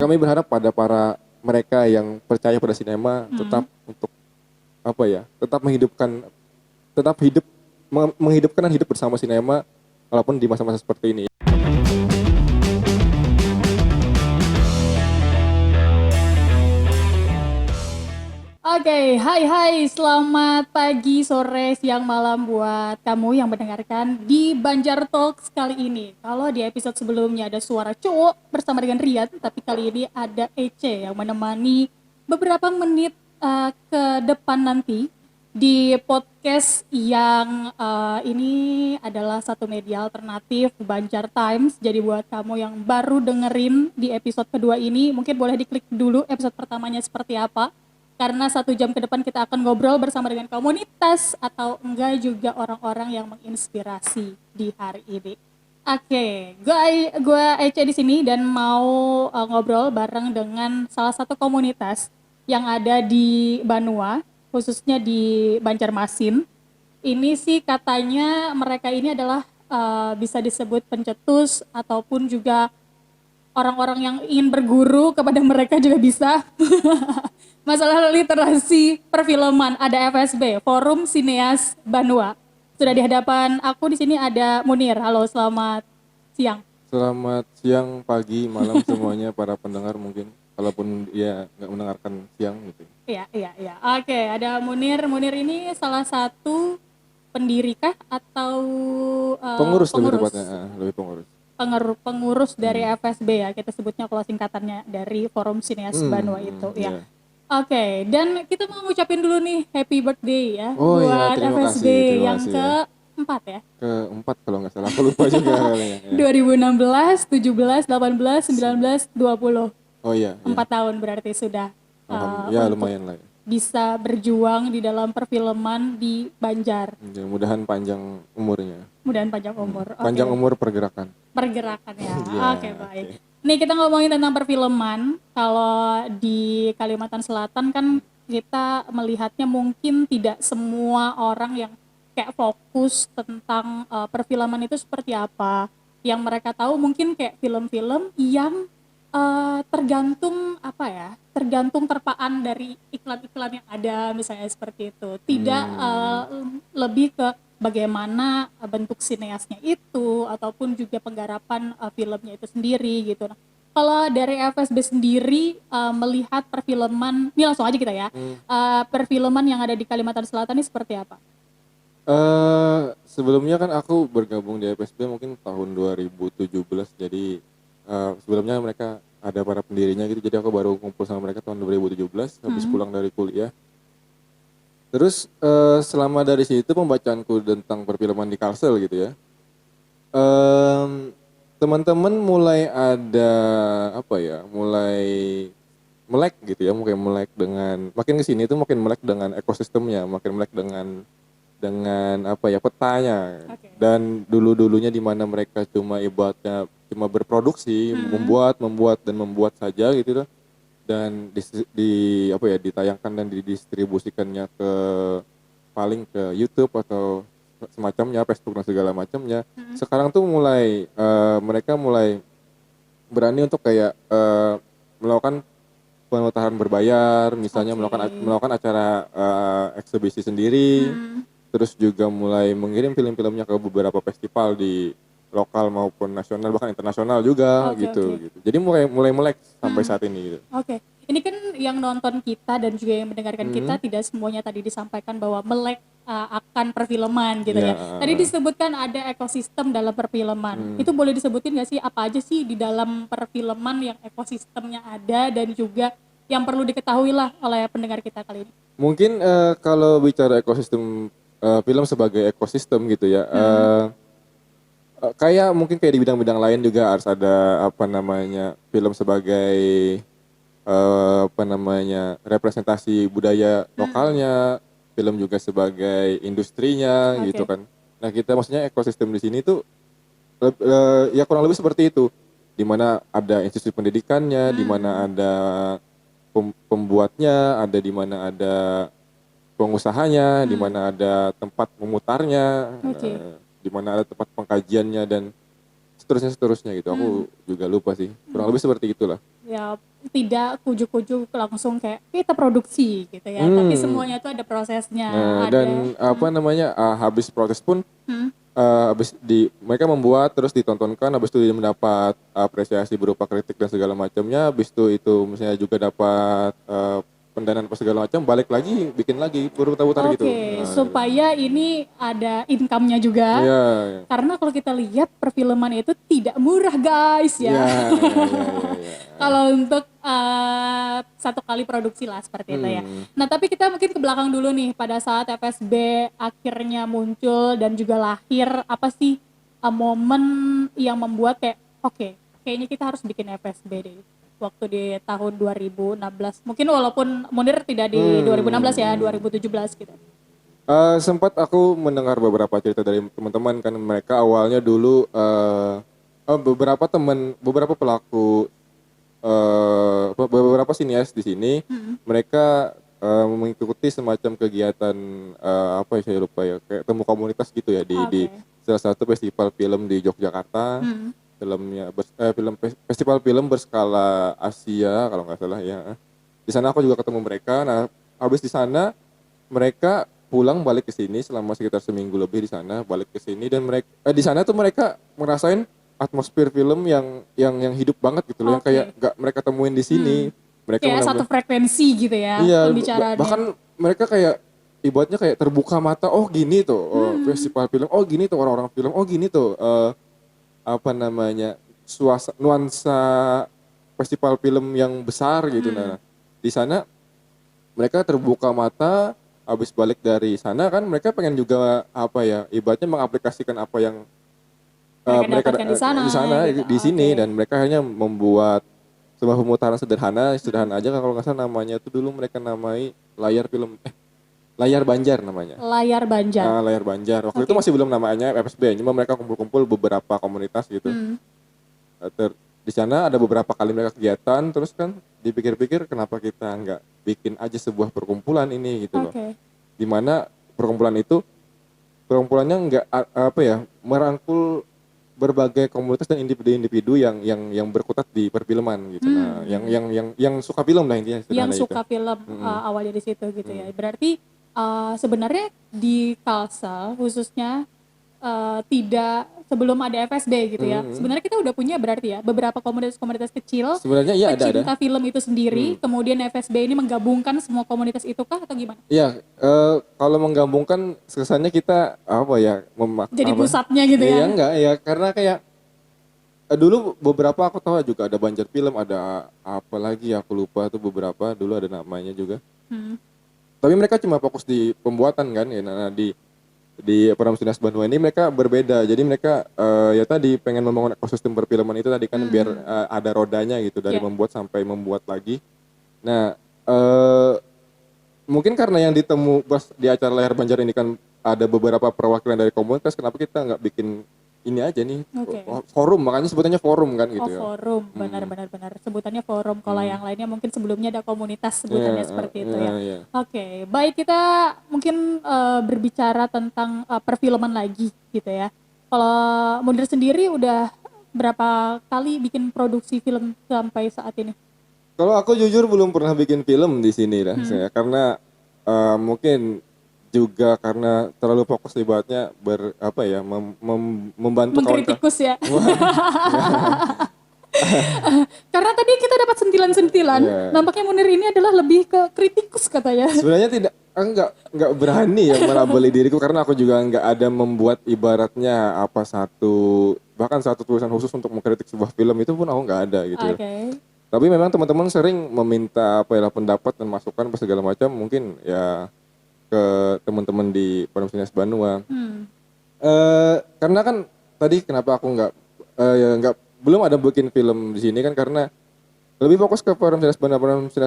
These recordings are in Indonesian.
kami berharap pada para mereka yang percaya pada sinema tetap untuk apa ya, tetap menghidupkan, tetap hidup, menghidupkan dan hidup bersama sinema walaupun di masa-masa seperti ini. Oke, hai, selamat pagi, sore, siang, malam buat kamu yang mendengarkan di Banjar Talks kali ini. Kalau di episode sebelumnya ada suara cowok bersama dengan Rian, tapi kali ini ada Ece yang menemani beberapa menit ke depan nanti di podcast yang ini adalah satu media alternatif Banjar Times. Jadi buat kamu yang baru dengerin di episode kedua ini, mungkin boleh diklik dulu episode pertamanya seperti apa. Karena 1 jam ke depan kita akan ngobrol bersama dengan komunitas atau enggak juga orang-orang yang menginspirasi di hari ini. Oke, gue Ece di sini dan mau ngobrol bareng dengan salah satu komunitas yang ada di Banua, khususnya di Banjarmasin. Ini sih katanya mereka ini adalah bisa disebut pencetus ataupun juga orang-orang yang ingin berguru kepada mereka juga bisa. Masalah literasi perfilman, ada FSB, Forum Sineas Banua. Sudah di hadapan aku di sini ada Munir. Halo, selamat siang. Selamat siang, pagi, malam semuanya para pendengar mungkin, kalaupun ya nggak mendengarkan siang gitu. Iya. Oke, ada Munir. Munir ini salah satu pendiri kah atau Pengurus lebih pengurus? tepatnya, lebih pengurus. Pengurus dari FSB ya, kita sebutnya kalau singkatannya dari Forum Sineas Banua itu ya. Ya. Oke, dan kita mau ngucapin dulu nih happy birthday ya Oh ya, buat FSB terima yang kasih ya. keempat ya. Keempat kalau nggak salah, aku lupa juga kalinya. Ya. 2016, 17, 18, 19, 20. Oh iya. 4 tahun berarti sudah Alhamdulillah, ya untuk lumayan lah. Ya. bisa berjuang di dalam perfilman di Banjar. Mudah-mudahan panjang umurnya. Mudahan panjang umur. Panjang Oke. umur pergerakan. Pergerakan ya. Iya, Oke, baik. oke. Nih kita ngomongin tentang perfilman. Kalau di Kalimantan Selatan kan kita melihatnya mungkin tidak semua orang yang kayak fokus tentang perfilman itu seperti apa. Yang mereka tahu mungkin kayak film-film yang tergantung apa ya, tergantung terpaan dari iklan-iklan yang ada misalnya seperti itu. Tidak lebih ke bagaimana bentuk sineasnya itu ataupun juga penggarapan filmnya itu sendiri gitu. Nah, kalau dari FSB sendiri melihat perfilman, ini langsung aja kita ya, perfilman yang ada di Kalimantan Selatan ini seperti apa? Sebelumnya kan aku bergabung di FSB mungkin tahun 2017, jadi sebelumnya mereka ada para pendirinya gitu, jadi aku baru ngumpul sama mereka tahun 2017 habis pulang dari kuliah. Terus selama dari situ pembacaanku tentang perfilman di Kalsel gitu ya, teman-teman mulai ada apa ya, mulai melek gitu ya, mungkin melek dengan makin kesini itu makin melek dengan ekosistemnya, makin melek dengan apa ya, petanya. Okay. Dan dulunya di mana mereka cuma ibaratnya cuma berproduksi, membuat saja gitu loh. Dan apa ya, ditayangkan dan didistribusikannya ke paling ke YouTube atau semacamnya, Facebook dan segala macamnya. Sekarang tuh mereka mulai berani untuk kayak melakukan pemutaran berbayar, misalnya melakukan acara eksibisi sendiri. Terus juga mulai mengirim film-filmnya ke beberapa festival di lokal maupun nasional, bahkan internasional juga gitu. Jadi mulai melek sampai saat ini gitu. Oke. Ini kan yang nonton kita dan juga yang mendengarkan kita tidak semuanya tadi disampaikan bahwa melek akan perfilman gitu ya. Tadi disebutkan ada ekosistem dalam perfilman. Itu boleh disebutin nggak sih apa aja sih di dalam perfilman yang ekosistemnya ada dan juga yang perlu diketahui lah oleh pendengar kita kali ini? Mungkin kalau bicara ekosistem film sebagai ekosistem gitu ya, mungkin kayak di bidang-bidang lain juga harus ada apa namanya, film sebagai apa namanya, representasi budaya lokalnya, film juga sebagai industrinya gitu kan. Nah kita maksudnya ekosistem di sini tuh ya kurang lebih seperti itu, di mana ada institusi pendidikannya, di mana ada pembuatnya, ada di mana ada pengusahanya, di mana ada tempat memutarnya, di mana ada tempat pengkajiannya dan seterusnya gitu. Aku juga lupa sih, kurang lebih seperti itulah. Ya, tidak kujuk-kujuk langsung kayak kita produksi gitu ya, tapi semuanya tuh ada prosesnya, Nah, ada. dan apa namanya, habis proses pun, Hmm, habis mereka membuat terus ditontonkan, habis itu dia mendapat apresiasi berupa kritik dan segala macamnya, habis itu misalnya juga dapat pendanaan apa segala macam, balik lagi bikin lagi berputar-putar gitu. Oke, supaya ini ada income-nya juga. Iya, Karena kalau kita lihat perfilman itu tidak murah guys iya, ya. iya, iya, iya, iya. Kalau untuk satu kali produksi lah seperti itu ya. Hmm. Nah tapi kita mungkin ke belakang dulu nih, pada saat FSB akhirnya muncul dan juga lahir, apa sih momen yang membuat kayak oke, kayaknya kita harus bikin FSB deh waktu di tahun 2016. Mungkin walaupun Munir tidak di 2016 ya, 2017 gitu. Sempat aku mendengar beberapa cerita dari teman-teman kan, mereka awalnya dulu beberapa pelaku, beberapa sinias di sini, mereka mengikuti semacam kegiatan, apa ya saya lupa ya, kayak temu komunitas gitu ya di Oke. salah satu festival film di Yogyakarta. Festival film berskala Asia kalau nggak salah ya. Di sana aku juga ketemu mereka. Nah, habis di sana mereka pulang balik ke sini selama sekitar seminggu lebih di sana, balik ke sini, dan mereka di sana tuh mereka ngerasain atmosfer film yang hidup banget gitu loh, yang Oke. kayak nggak mereka temuin di sini. Mereka Kayak satu benar-benar, frekuensi gitu ya iya, pembicaraannya. bahkan mereka kayak ibaratnya kayak terbuka mata, oh gini tuh, festival film, oh gini tuh orang-orang film, oh gini tuh, apa namanya, nuansa festival film yang besar gitu. Nah, di sana mereka terbuka mata. Habis balik dari sana kan mereka pengen juga apa ya, ibaratnya mengaplikasikan apa yang Mereka mereka dapatkan di sana di sana gitu. di sini, Oke. dan mereka hanya membuat sebuah pemutaran sederhana aja kan, kalau nggak salah namanya itu dulu mereka namai layar Banjar namanya. Layar Banjar. Layar Banjar waktu itu Oke. masih belum namanya FSB, cuma mereka kumpul-kumpul beberapa komunitas gitu. Di sana ada beberapa kali mereka kegiatan, terus kan dipikir-pikir kenapa kita nggak bikin aja sebuah perkumpulan ini gitu loh, Oke. dimana perkumpulannya nggak apa ya, merangkul berbagai komunitas dan individu-individu yang berkutat di perfilman gitu. Nah, yang suka film lah intinya, Yang sederhana itu. suka film awalnya di situ gitu ya. Berarti sebenarnya di Kalsel khususnya tidak sebelum ada FSB gitu ya. Sebenarnya kita udah punya berarti ya beberapa komunitas-komunitas kecil Sebenarnya iya ada. pecinta film itu sendiri. Kemudian FSB ini menggabungkan semua komunitas itu kah atau gimana? Iya, kalau menggabungkan kesannya kita apa ya, Jadi apa? pusatnya gitu Iya ya. enggak ya, karena kayak dulu beberapa aku tahu juga ada Banjar Film, ada apa lagi ya, aku lupa tuh beberapa dulu ada namanya juga. Tapi mereka cuma fokus di pembuatan kan ya. Nah, di Peramsinas Bandung ini mereka berbeda. Jadi mereka ya tadi pengen membangun ekosistem perfilman itu tadi kan, biar ada rodanya gitu, dari Ya. membuat sampai membuat lagi. Nah, mungkin karena yang ditemu pas di acara Layar Banjar ini kan ada beberapa perwakilan dari komunitas, kenapa kita nggak bikin ini aja nih, Oke. forum, makanya sebutannya forum kan gitu Oh ya. forum, benar-benar sebutannya forum. Kalau yang lainnya mungkin sebelumnya ada komunitas sebutannya seperti itu ya. Iya. Oke, baik kita mungkin berbicara tentang perfilman lagi gitu ya. Kalau Munir sendiri udah berapa kali bikin produksi film sampai saat ini? Kalau aku jujur belum pernah bikin film di sini lah saya, karena mungkin juga karena terlalu fokus ibaratnya apa ya, membantu kawan-kawan. Mengkritikus ya. Karena tadi kita dapat sentilan-sentilan, Iya. nampaknya Munir ini adalah lebih ke kritikus katanya. Sebenarnya tidak, enggak berani ya melabeli diriku, karena aku juga enggak ada membuat ibaratnya apa bahkan satu tulisan khusus untuk mengkritik sebuah film, itu pun aku enggak ada gitu. Oke. Tapi memang teman-teman sering meminta apa ya, pendapat dan masukan segala macam, mungkin ya ke teman-teman di Peramsinas Banua. Karena kan tadi kenapa aku ya belum ada bikin film di sini kan, karena lebih fokus ke Peramsinas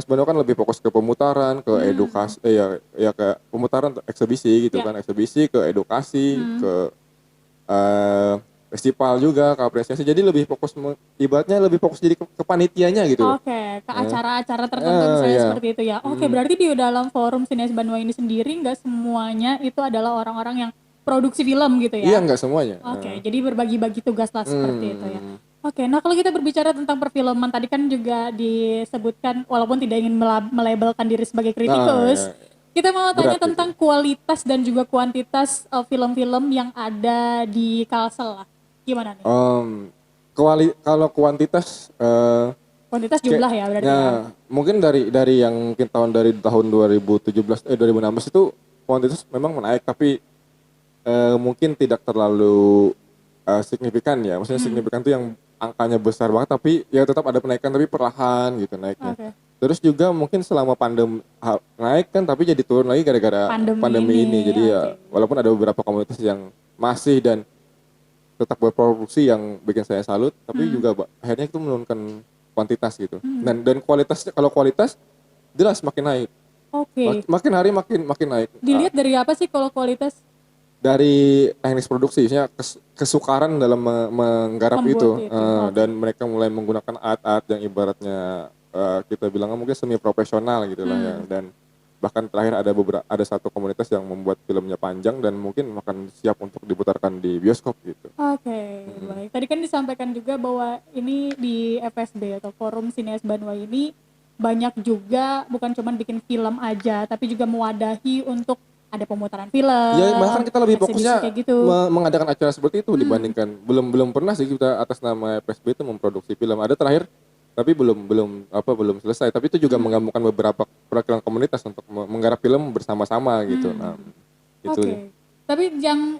Banua kan lebih fokus ke pemutaran, ke edukasi, ya ke pemutaran eksebisi gitu Ya. kan, eksebisi, ke edukasi, ke festival juga, ke apresiasi. Jadi lebih fokus ibaratnya lebih fokus jadi ke panitianya gitu loh. Oke, ke acara-acara tertentu misalnya Iya. seperti itu ya. Oke, berarti di dalam forum Sinias Banua ini sendiri nggak semuanya itu adalah orang-orang yang produksi film gitu Iya, ya? enggak semuanya. Oke, jadi berbagi-bagi tugas lah seperti itu ya. Oke, nah kalau kita berbicara tentang perfilman tadi kan juga disebutkan walaupun tidak ingin melabelkan diri sebagai Nah, kritikus, ya, kita mau tanya berat tentang itu. kualitas dan juga kuantitas film-film yang ada di Kalsel lah. Gimana nih? Kalau kuantitas Kuantitas kayak jumlah ya berarti ya. ya mungkin dari yang mungkin dari tahun 2017 2016 itu kuantitas memang menaik tapi mungkin tidak terlalu signifikan ya. Maksudnya signifikan itu yang angkanya besar banget tapi ya tetap ada penaikan tapi perlahan gitu naiknya. Oke. Terus juga mungkin selama pandemi naik kan tapi jadi turun lagi gara-gara Pandemi pandemi ini, ini. Jadi oke. ya walaupun ada beberapa komunitas yang masih dan tetap berproduksi yang bikin saya salut, tapi juga akhirnya itu menurunkan kuantitas gitu. Dan kualitasnya kalau kualitas jelas makin naik. Oke. Makin hari makin makin naik. Dilihat dari apa sih kalau kualitas Dari teknis produksi, maksudnya kesukaran dalam menggarap membuat itu, itu? Oke. dan mereka mulai menggunakan alat-alat yang ibaratnya kita bilang mungkin semi profesional gitulah ya. Dan bahkan terakhir ada satu komunitas yang membuat filmnya panjang dan mungkin akan siap untuk diputarkan di bioskop gitu. Oke, baik. Tadi kan disampaikan juga bahwa ini di FSB atau Forum Sineas Banua ini banyak juga bukan cuma bikin film aja, tapi juga mewadahi untuk ada pemutaran Ya film, bahkan kita lebih eksibisi fokusnya kayak gitu. mengadakan acara seperti itu dibandingkan belum belum pernah sih kita atas nama PSB itu memproduksi film. Ada terakhir tapi belum selesai. Tapi itu juga menggabungkan beberapa perwakilan komunitas untuk menggarap film bersama-sama gitu. Nah, itu ya. Oke. Tapi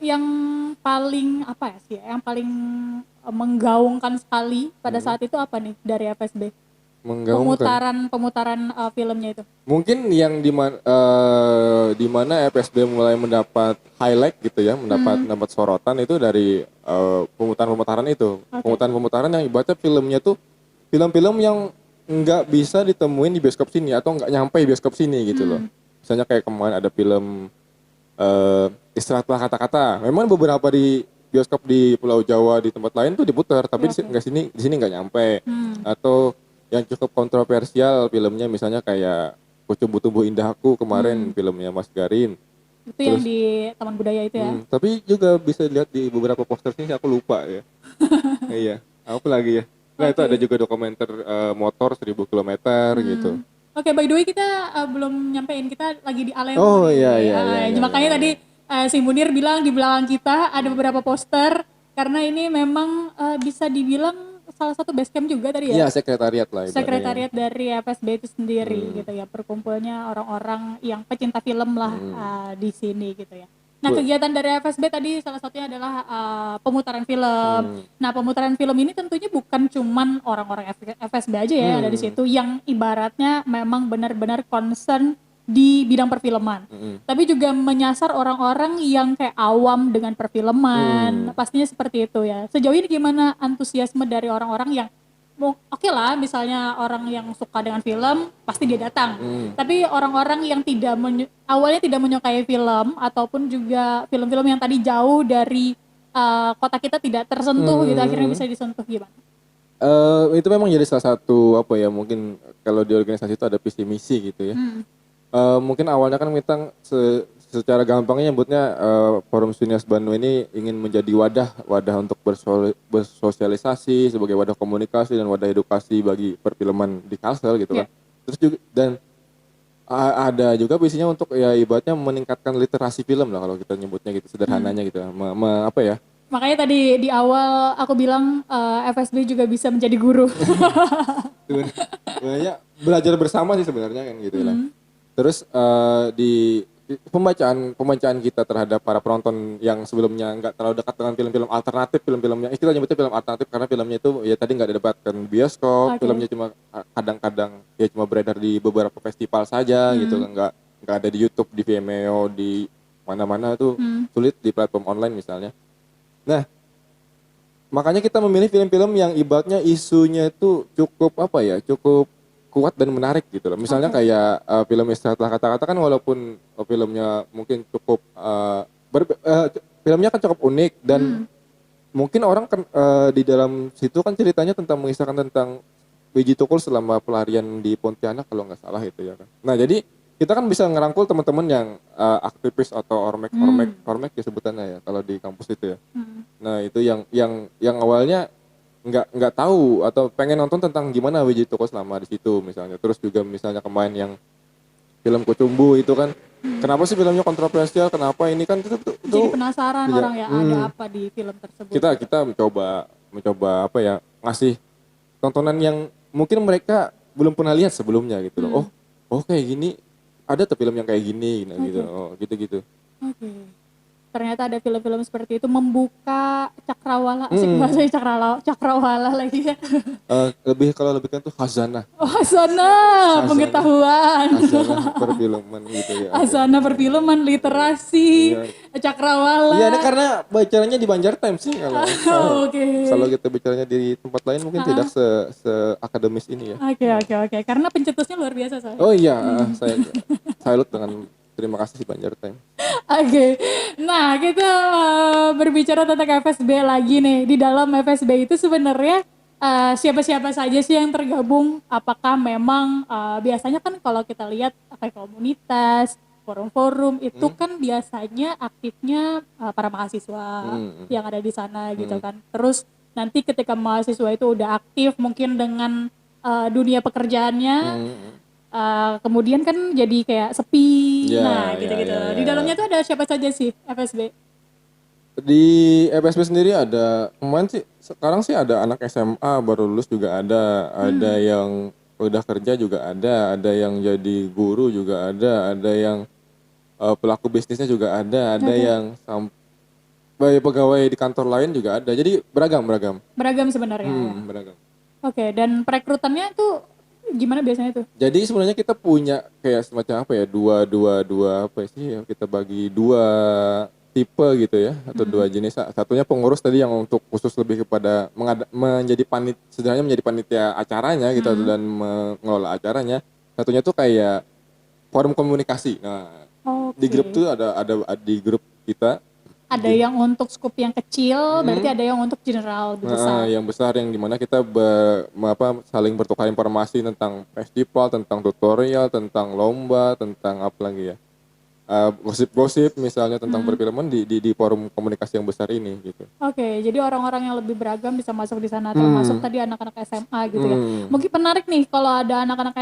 yang paling apa ya sih? Yang paling menggaungkan sekali pada saat itu apa nih dari FSB? Menggaungkan. Pemutaran filmnya itu. Mungkin yang di mana FSB mulai mendapat highlight gitu ya, mendapat sorotan itu dari pemutaran-pemutaran itu. Oke. Pemutaran-pemutaran yang ibaratnya filmnya tuh film-film yang nggak bisa ditemuin di bioskop sini atau nggak nyampe di bioskop sini gitu loh. Misalnya kayak kemarin ada film Istirahatlah Kata-Kata. Memang beberapa di bioskop di Pulau Jawa di tempat lain tuh diputar, tapi Oke. di sini nggak nyampe. Atau yang cukup kontroversial filmnya misalnya kayak Kucumbu Tubuh Indahku kemarin filmnya Mas Garin. Itu yang Terus di Taman Budaya itu ya. tapi juga bisa dilihat di beberapa poster sini aku lupa ya. Iya, apa lagi ya? Nah, itu ada Oke. juga dokumenter motor 1000 kilometer gitu. Oke, by the way kita belum nyampein, kita lagi di Alemo Oh nih. iya iya iya iya iya. Makanya Iya. tadi si Munir bilang di belakang kita ada beberapa poster karena ini memang bisa dibilang salah satu base camp juga tadi ya. Iya, sekretariat lah ibaratnya. Sekretariat dari FSB itu sendiri gitu ya, perkumpulnya orang-orang yang pecinta film lah di sini gitu ya. Nah, kegiatan dari FSB tadi salah satunya adalah pemutaran film. Nah, pemutaran film ini tentunya bukan cuman orang-orang FSB aja ya yang ada di situ yang ibaratnya memang benar-benar concern di bidang perfilman. Tapi juga menyasar orang-orang yang kayak awam dengan perfilman. Pastinya seperti itu ya. Sejauh ini gimana antusiasme dari orang-orang yang oke lah misalnya orang yang suka dengan film pasti dia datang, tapi orang-orang yang awalnya tidak menyukai film ataupun juga film-film yang tadi jauh dari kota kita tidak tersentuh gitu akhirnya bisa disentuh gimana? Itu memang jadi salah satu apa ya mungkin kalau di organisasi itu ada visi misi gitu ya. Mungkin awalnya kan kita secara gampangnya nyebutnya Forum Sinias Bandung ini ingin menjadi wadah untuk bersosialisasi sebagai wadah komunikasi dan wadah edukasi bagi perfilman di Kalsel gitu kan. Ya. Terus juga dan ada juga visinya untuk ya ibaratnya meningkatkan literasi film lah kalau kita nyebutnya gitu sederhananya gitu ya. Apa ya? Makanya tadi di awal aku bilang FSB juga bisa menjadi guru. Sebenarnya belajar bersama sih sebenarnya kan gitu lah. Terus di pembacaan kita terhadap para penonton yang sebelumnya nggak terlalu dekat dengan film-film alternatif, film-filmnya kita nyebutnya film alternatif karena filmnya itu ya tadi nggak didapatkan bioskop, Oke. filmnya cuma kadang-kadang ya cuma beredar di beberapa festival saja gitu, nggak ada di YouTube, di Vimeo, di mana-mana tuh sulit di platform online misalnya. Nah, makanya kita memilih film-film yang ibaratnya isunya itu cukup apa ya, cukup kuat dan menarik gitu loh. Misalnya kayak film Istirahatlah Kata-Kata kan walaupun filmnya mungkin cukup filmnya kan cukup unik dan mungkin orang kan di dalam situ kan ceritanya tentang mengisahkan tentang Biji Tukul selama pelarian di Pontianak kalau nggak salah itu ya kan. Nah, jadi kita kan bisa ngerangkul teman-teman yang aktivis atau ormek ya sebutannya ya kalau di kampus itu ya. Nah, itu yang awalnya nggak tahu atau pengen nonton tentang gimana Wiji Toko selama di situ misalnya. Terus juga misalnya kemarin yang film Kucumbu itu kan, kenapa sih filmnya kontroversial? Kenapa ini kan Jadi penasaran ya, orang ya ada apa di film tersebut. kita mencoba apa ya, ngasih tontonan yang mungkin mereka belum pernah lihat sebelumnya gitu loh. Oh kayak gini, ada tuh film yang kayak gini nah, gitu. Oh gitu-gitu. Oke. Ternyata ada film-film seperti itu membuka cakrawala, asik bahasanya cakrawala lagi ya. Kalau lebih kan tuh khazanah. Oh, sana pengetahuan. Khazanah perfilman gitu ya. Asana perfilman, literasi, Iya. cakrawala. Iya, karena bicaranya di Banjar Times sih kalau kalau, Oke. kalau kita bicaranya di tempat lain mungkin tidak se akademis ini ya. Oke. Karena pencetusnya luar biasa soalnya. Oh iya, saya salut dengan terima kasih si Banjar Times. Oke. Nah, kita berbicara tentang FSB lagi nih. Di dalam FSB itu sebenarnya siapa-siapa saja sih yang tergabung? Apakah memang biasanya kan kalau kita lihat kayak komunitas, forum-forum itu kan biasanya aktifnya para mahasiswa yang ada di sana gitu kan. Terus nanti ketika mahasiswa itu udah aktif mungkin dengan dunia pekerjaannya, kemudian kan jadi kayak sepi, Ya, gitu-gitu. ya. Di dalamnya tuh ada siapa saja sih FSB? Di FSB sendiri ada kemarin sih, sekarang sih ada anak SMA baru lulus juga ada yang udah kerja juga ada yang jadi guru juga ada yang pelaku bisnisnya juga ada yang sampai pegawai di kantor lain juga ada. Jadi beragam. Beragam sebenarnya ya. Beragam. Oke, dan perekrutannya tuh gimana biasanya tuh? Jadi sebenarnya kita punya kayak semacam apa ya, dua apa sih ya, kita bagi dua tipe gitu ya, atau dua jenis. Satunya pengurus tadi yang untuk khusus lebih kepada sebenarnya menjadi panitia acaranya gitu dan mengelola acaranya. Satunya tuh kayak forum komunikasi. Nah, di grup tuh ada di grup kita. Ada yang untuk skup yang kecil, berarti ada yang untuk general besar. Yang besar yang dimana kita saling bertukar informasi tentang festival, tentang tutorial, tentang lomba, tentang apa lagi ya, gosip-gosip misalnya tentang perfilman di forum komunikasi yang besar ini gitu. Oke, jadi orang-orang yang lebih beragam bisa masuk di sana, termasuk tadi anak-anak SMA gitu ya. Mungkin menarik nih kalau ada anak-anak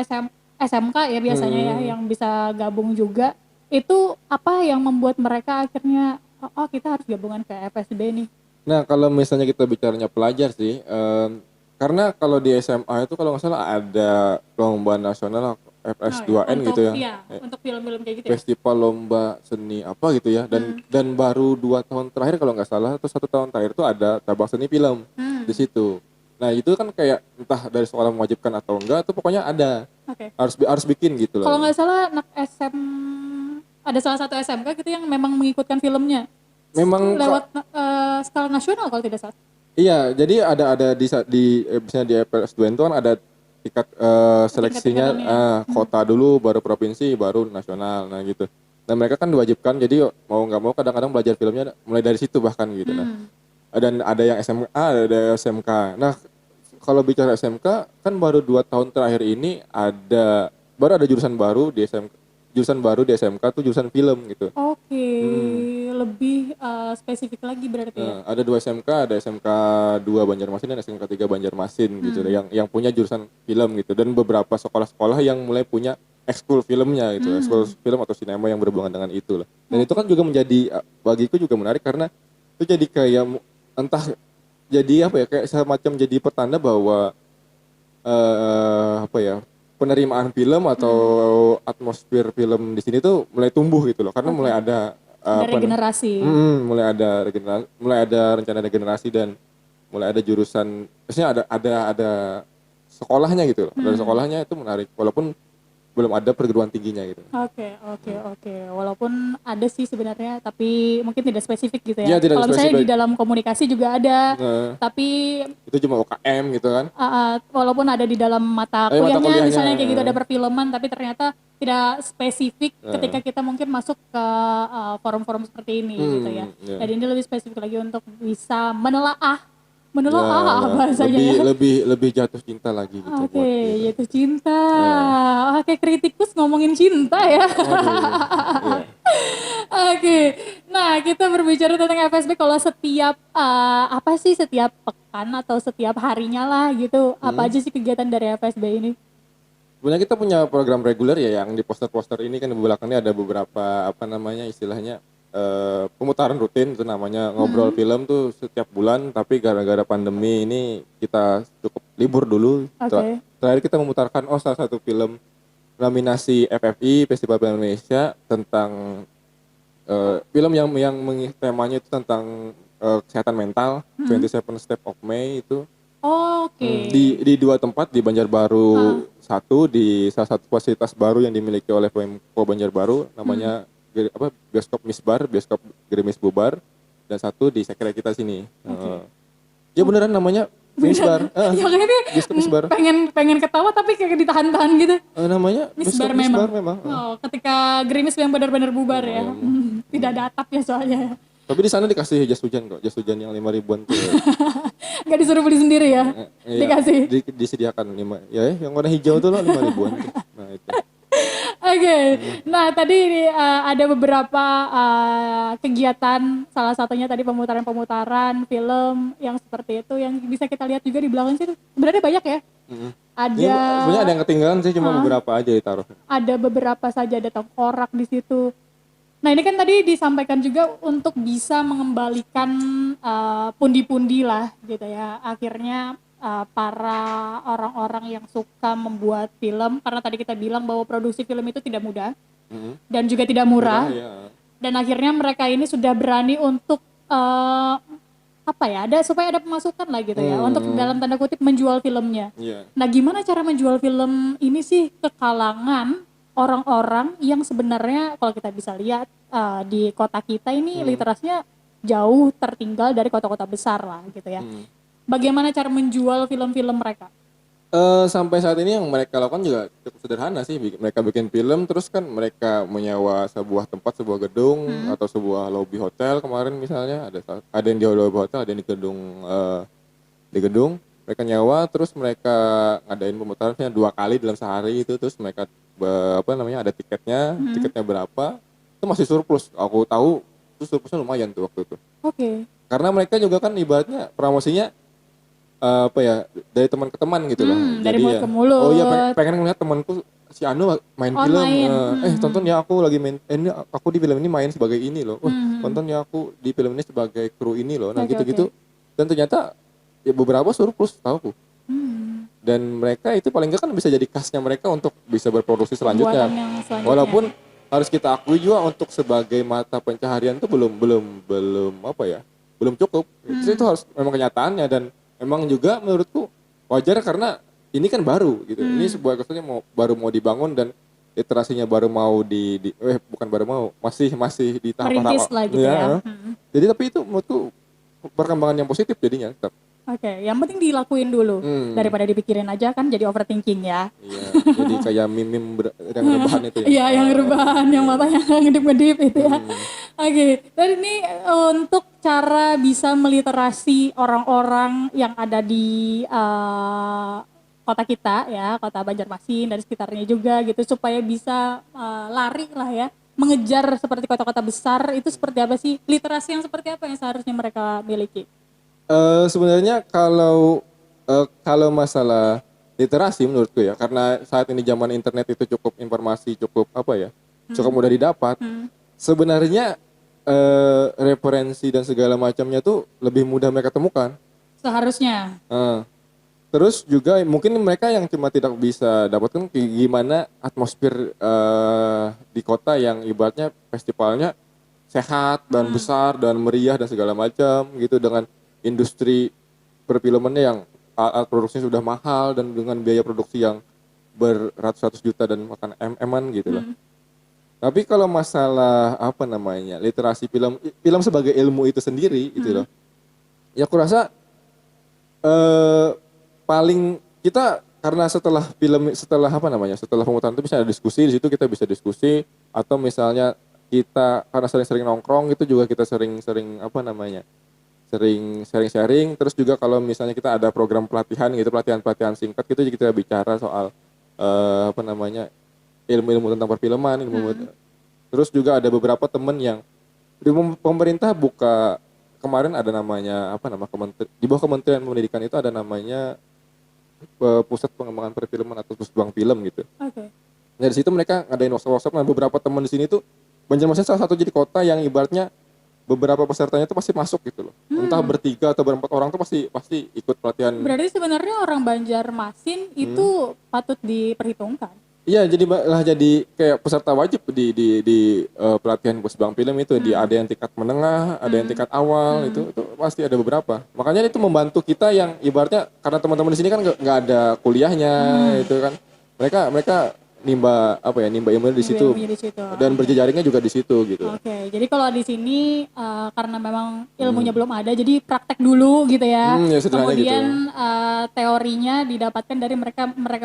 SMK ya biasanya ya yang bisa gabung juga. Itu apa yang membuat mereka akhirnya kita harus gabungan ke FSB nih? Nah kalau misalnya kita bicaranya pelajar sih, karena kalau di SMA itu kalau nggak salah ada lomba nasional FS2N gitu ya. Iya, untuk film-film kayak gitu ya. Festival lomba seni apa gitu ya, dan baru 2 tahun terakhir kalau nggak salah atau 1 tahun terakhir itu ada cabang seni film di situ. Nah itu kan kayak entah dari sekolah mewajibkan atau enggak, itu pokoknya ada. Oke. Harus bikin gitu loh. Kalau nggak salah anak ada salah satu SMK gitu yang memang mengikutkan filmnya. Memang lewat skala nasional kalau tidak salah. Iya, jadi ada misalnya di FS2 itu kan ada tingkat seleksinya, kota dulu, baru provinsi, baru nasional, nah gitu. Dan mereka kan diwajibkan, jadi mau nggak mau kadang-kadang belajar filmnya mulai dari situ bahkan gitu. Nah, dan ada yang SMA, ada SMK. Nah, kalau bicara SMK kan baru 2 tahun terakhir ini baru ada jurusan baru di SMK tuh jurusan film gitu. Oke, lebih spesifik lagi berarti ya. Ada 2 SMK, ada SMK 2 Banjarmasin dan SMK 3 Banjarmasin gitu yang punya jurusan film gitu, dan beberapa sekolah-sekolah yang mulai punya ekskul filmnya gitu, ekskul film atau sinema yang berhubungan dengan itu lah. Dan itu kan juga menjadi bagiku juga menarik karena itu jadi kayak entah jadi apa ya, kayak semacam jadi pertanda bahwa penerimaan film atau atmosfer film di sini tuh mulai tumbuh gitu loh, karena mulai ada regenerasi. Mulai ada rencana regenerasi dan mulai ada jurusan, maksudnya ada sekolahnya gitu loh. Dari sekolahnya itu menarik walaupun belum ada perguruan tingginya gitu. Oke. Walaupun ada sih sebenarnya, tapi mungkin tidak spesifik gitu ya. Ya, tidak kalau misalnya spesifik. di dalam komunikasi juga ada, tapi itu cuma UKM gitu kan. walaupun ada di dalam mata kuliahnya, misalnya kayak gitu ada perfilman, tapi ternyata tidak spesifik ketika kita mungkin masuk ke forum-forum seperti ini gitu ya. Dan ini lebih spesifik lagi untuk bisa menelaah bahasanya ya. Lebih jatuh cinta lagi gitu. Oke, jatuh cinta. Oke, kritikus ngomongin cinta ya. Oke, nah kita berbicara tentang FSB. Kalau setiap pekan atau setiap harinya lah gitu. Apa aja sih kegiatan dari FSB ini? Sebenarnya kita punya program reguler ya yang di poster-poster ini kan di belakangnya ada beberapa apa namanya istilahnya pemutaran rutin itu namanya ngobrol film tuh setiap bulan tapi gara-gara pandemi ini kita cukup libur dulu. Oke. Terakhir kita memutarkan salah satu film nominasi FFI Festival Film Indonesia tentang film yang temanya itu tentang kesehatan mental 27 Step of May itu. Oke. Di dua tempat di Banjarbaru satu di salah satu fasilitas baru yang dimiliki oleh Pemko Banjarbaru namanya bioskop Misbar, bioskop Gerimis Bubar dan satu di sekre kita sini. Ya beneran namanya Misbar. Ya kayaknya Bioskop Misbar. pengen ketawa tapi kayak ditahan-tahan gitu. Namanya Misbar bioskop memang. Misbar memang. Oh, ketika gerimis yang benar-benar bubar ya. Tidak ada atapnya soalnya. Tapi di sana dikasih jas hujan kok, jas hujan yang 5 ribuan tuh. Nggak disuruh beli sendiri ya? Iya, Dikasih. disediakan 5. Ya, yang warna hijau tuh loh 5 ribuan tuh. Nah, itu. Oke, nah tadi ada beberapa kegiatan, salah satunya tadi pemutaran-pemutaran film yang seperti itu yang bisa kita lihat juga di belakang situ. Sebenarnya banyak ya. Ini Ada sebenarnya ada yang ketinggalan sih cuma beberapa aja ditaruh. ada beberapa saja, ada tengkorak di situ. Nah ini kan tadi disampaikan juga untuk bisa mengembalikan pundi-pundi lah gitu ya. Akhirnya para orang-orang yang suka membuat film, karena tadi kita bilang bahwa produksi film itu tidak mudah dan juga tidak murah. Ya. Dan akhirnya mereka ini sudah berani untuk apa ya, supaya ada pemasukan lah gitu ya, untuk dalam tanda kutip menjual filmnya. Iya. Nah gimana cara menjual film ini sih ke kalangan orang-orang yang sebenarnya kalau kita bisa lihat di kota kita ini literasinya jauh tertinggal dari kota-kota besar lah gitu ya. Bagaimana cara menjual film-film mereka? Sampai saat ini yang mereka lakukan juga cukup sederhana sih. Mereka bikin film terus kan mereka menyewa sebuah tempat, sebuah gedung atau sebuah lobby hotel kemarin misalnya ada yang di lobby hotel, ada yang di gedung mereka nyewa terus mereka ngadain pemutarannya 2 kali dalam sehari itu terus mereka ada tiketnya berapa itu masih surplus. Aku tahu itu surplusnya lumayan tuh waktu itu. Oke. Karena mereka juga kan ibaratnya promosinya dari teman ke teman gitu loh. Dari Jadi mulut ya, ke mulut. oh iya pengen ngeliat temanku si Anu main film. Tonton ya aku lagi main ini aku di film ini main sebagai ini loh. Tonton ya aku di film ini sebagai kru ini loh. Nah, gitu-gitu. Dan ternyata ya beberapa surplus tahuku. Dan mereka itu paling enggak kan bisa jadi kasnya mereka untuk bisa berproduksi selanjutnya. Buatan yang selanjutnya. Walaupun harus kita akui juga untuk sebagai mata pencaharian itu belum cukup. Itu harus memang kenyataannya dan memang juga menurutku wajar karena ini kan baru gitu. Ini sebuah kesempatan baru mau dibangun dan literasinya baru mau bukan baru mau masih di tahap merintis lah gitu ya. Jadi tapi itu menurutku perkembangan yang positif jadinya tetap. Oke, yang penting dilakuin dulu daripada dipikirin aja kan jadi overthinking ya. Iya, jadi kayak meme yang rebahan itu ya. Iya, yang rebahan, yang matanya ngedip-ngedip itu ya. Oke, dan ini untuk cara bisa meliterasi orang-orang yang ada di kota kita ya, kota Banjarmasin dan sekitarnya juga gitu supaya bisa lari lah ya, mengejar seperti kota-kota besar itu seperti apa sih? Literasi yang seperti apa yang seharusnya mereka miliki? Sebenarnya kalau masalah literasi menurutku ya karena saat ini zaman internet itu informasi cukup mudah didapat. Sebenarnya referensi dan segala macamnya tuh lebih mudah mereka temukan. Seharusnya. Terus juga mungkin mereka yang cuma tidak bisa dapatkan gimana atmosfer di kota yang ibaratnya festivalnya sehat dan besar dan meriah dan segala macam gitu dengan industri perfilmannya yang alat produksinya sudah mahal dan dengan biaya produksi yang beratus-ratus juta dan makan MM-an gitu loh. Tapi kalau masalah literasi film sebagai ilmu itu sendiri gitu loh. Ya aku rasa paling kita karena setelah pemutaran itu bisa ada diskusi di situ kita bisa diskusi atau misalnya kita karena sering-sering nongkrong itu juga kita sering sharing terus juga kalau misalnya kita ada program pelatihan pelatihan singkat gitu kita bicara soal ilmu-ilmu tentang perfilman terus juga ada beberapa temen yang di pemerintah buka kemarin ada namanya di bawah Kementerian Pendidikan itu ada namanya Pusat Pengembangan Perfilman atau Pusbang Film gitu. Oke. Nah di situ mereka ngadain workshop. Nah beberapa teman di sini tuh Banjarmasin salah satu jadi kota yang ibaratnya beberapa pesertanya tuh pasti masuk gitu loh. Entah bertiga atau berempat orang tuh pasti ikut pelatihan. Berarti sebenarnya orang Banjarmasin itu patut diperhitungkan. Iya, jadi kayak peserta wajib di pelatihan Pusbang Film itu. Ada yang tingkat menengah, ada yang tingkat awal, itu pasti ada beberapa. Makanya itu membantu kita yang ibaratnya karena teman-teman di sini kan nggak ada kuliahnya itu kan. Mereka nimba ilmu di situ Ilmunya di situ. dan berjejaringnya juga di situ gitu. Oke, jadi kalau di sini karena memang ilmunya belum ada, jadi praktek dulu gitu ya. Ya sederhananya Kemudian gitu. teorinya didapatkan dari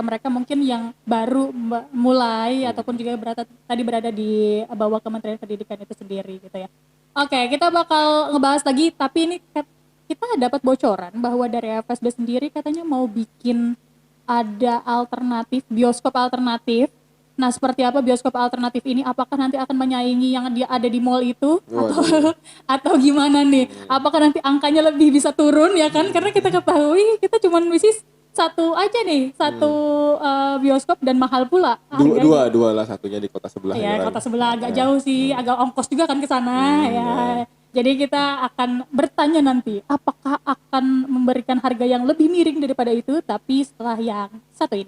mereka mungkin yang baru mulai ataupun juga tadi berada di bawah Kementerian Pendidikan itu sendiri gitu ya. Oke, kita bakal ngebahas lagi, tapi ini kita dapat bocoran bahwa dari FSB sendiri katanya mau bikin ada alternatif, bioskop alternatif. Nah, seperti apa bioskop alternatif ini? Apakah nanti akan menyaingi yang dia ada di mall itu atau gimana nih? Apakah nanti angkanya lebih bisa turun ya kan? Karena kita ketahui kita cuma bisnis satu aja nih, satu bioskop dan mahal pula. Dua lah, satunya di kota sebelah. Ya, kan. kota sebelah agak jauh sih, agak ongkos juga kan ke sana ya. Jadi kita akan bertanya nanti, apakah akan memberikan harga yang lebih miring daripada itu, tapi setelah yang satu ini.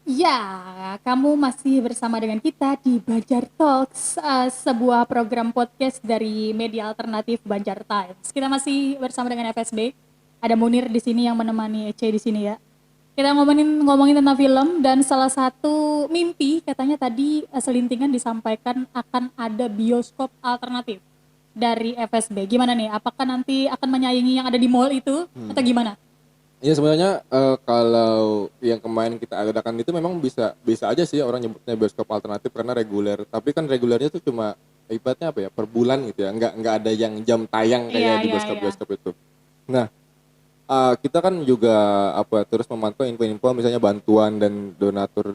Ya, kamu masih bersama dengan kita di Banjar Talks, sebuah program podcast dari media alternatif Banjar Times. Kita masih bersama dengan FSB. Ada Munir di sini yang menemani Ece di sini ya. Kita ngomongin tentang film dan salah satu mimpi katanya tadi selintingan disampaikan akan ada bioskop alternatif dari FSB. Gimana nih? Apakah nanti akan menyaingi yang ada di mall itu atau gimana? Iya sebenarnya kalau yang kemarin kita adakan itu memang bisa aja sih orang nyebutnya bioskop alternatif karena reguler. Tapi kan regulernya itu cuma ibaratnya apa ya, per bulan gitu ya. Enggak ada yang jam tayang kayak di bioskop itu. Nah, kita kan juga terus memantau info-info misalnya bantuan dan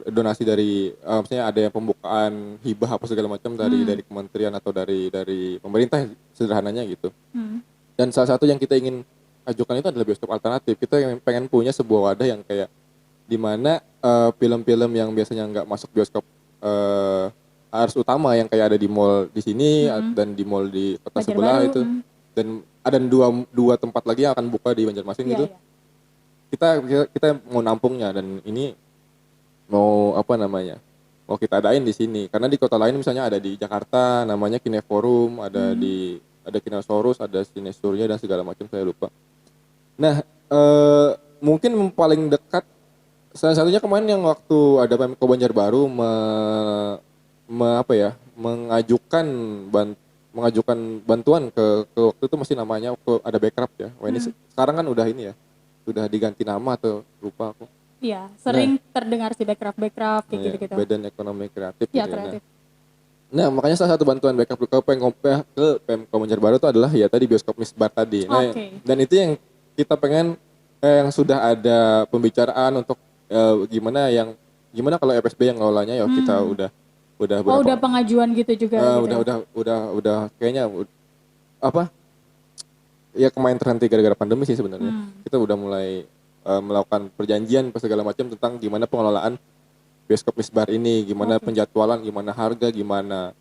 donasi dari misalnya ada yang pembukaan hibah apa segala macam dari kementerian atau dari pemerintah sederhananya gitu. Dan salah satu yang kita ingin ajukan itu adalah bioskop alternatif. Kita yang pengen punya sebuah wadah yang kayak di mana film-film yang biasanya nggak masuk bioskop harus utama yang kayak ada di mall di sini dan di mall di kota sebelah itu dan ada dua tempat lagi yang akan buka di Banjarmasin gitu. Kita mau nampungnya dan ini mau mau kita adain di sini karena di kota lain misalnya ada di Jakarta namanya Kineforum, ada Kinosaurus, ada Sinesurya dan segala macam saya lupa. Nah mungkin paling dekat salah satunya kemarin yang waktu ada Pemko Banjarbaru mengajukan bantuan ke waktu itu masih namanya ada Backraf ya. Wah ini sekarang kan udah ini ya, sudah diganti nama atau lupa aku. Iya, sering terdengar sih Backraf kayak gitu-gitu. Badan Ekonomi Kreatif. Ya, gitu kreatif. Nah makanya salah satu bantuan Backraf ke Pemko Banjarbaru itu adalah ya tadi bioskop Misbar tadi. Nah, dan itu yang kita pengen yang sudah ada pembicaraan untuk gimana kalau FSB yang ngelolanya ya kita udah udah pengajuan gitu juga udah kayaknya ya kemarin terhenti gara-gara pandemi sih sebenarnya. Kita udah mulai melakukan perjanjian segala macam tentang gimana pengelolaan bioskop Misbar ini, gimana penjadwalan, gimana harga, gimana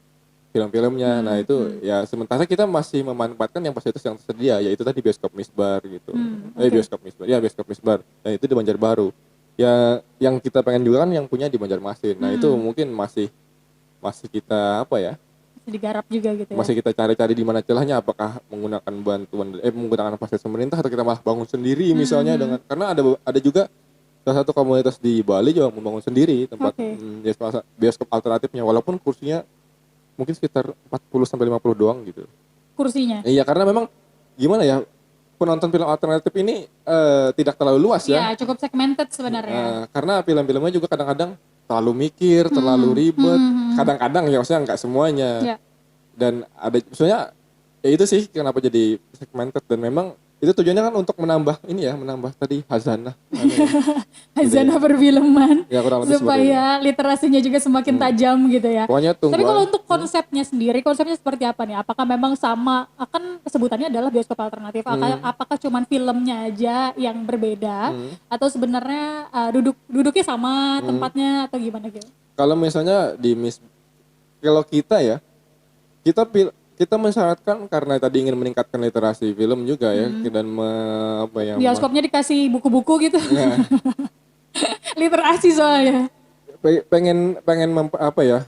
film-filmnya. Nah itu ya sementara kita masih memanfaatkan yang fasilitas yang tersedia yaitu tadi bioskop Misbar gitu. Bioskop Misbar. Nah itu di Banjarbaru. Ya yang kita pengen juga kan yang punya di Banjarmasin. Nah itu mungkin masih kita masih digarap juga gitu ya. Masih kita cari-cari di mana celahnya, apakah menggunakan menggunakan fasilitas pemerintah atau kita malah bangun sendiri misalnya karena ada juga salah satu komunitas di Bali juga membangun sendiri tempat bioskop alternatifnya walaupun kursinya mungkin sekitar 40 sampai 50 doang gitu. Kursinya. Iya, karena memang gimana ya? Penonton film alternatif ini tidak terlalu luas ya. Iya, cukup segmented sebenarnya. Karena film-filmnya juga kadang-kadang terlalu mikir, terlalu ribet. Kadang-kadang ya maksudnya nggak semuanya. Dan ada maksudnya ya itu sih kenapa jadi segmented dan memang Itu tujuannya kan untuk menambah ini ya, menambah tadi hazanah. Anu ya. Hazanah perfilman Ya kurang lebih seperti itu. supaya literasinya juga semakin tajam gitu ya. Pokoknya Tapi tunggu kalau aja. untuk konsepnya sendiri, konsepnya seperti apa nih? Apakah memang sama? Akan sebutannya adalah bioskop alternatif. Apakah cuman filmnya aja yang berbeda atau sebenarnya duduknya sama tempatnya atau gimana gitu? Kalau misalnya kalau kita ya, kita mensyaratkan karena tadi ingin meningkatkan literasi film juga ya dan apa ya Bioskopnya dikasih buku-buku gitu. ya, Literasi soalnya. pengen pengen apa ya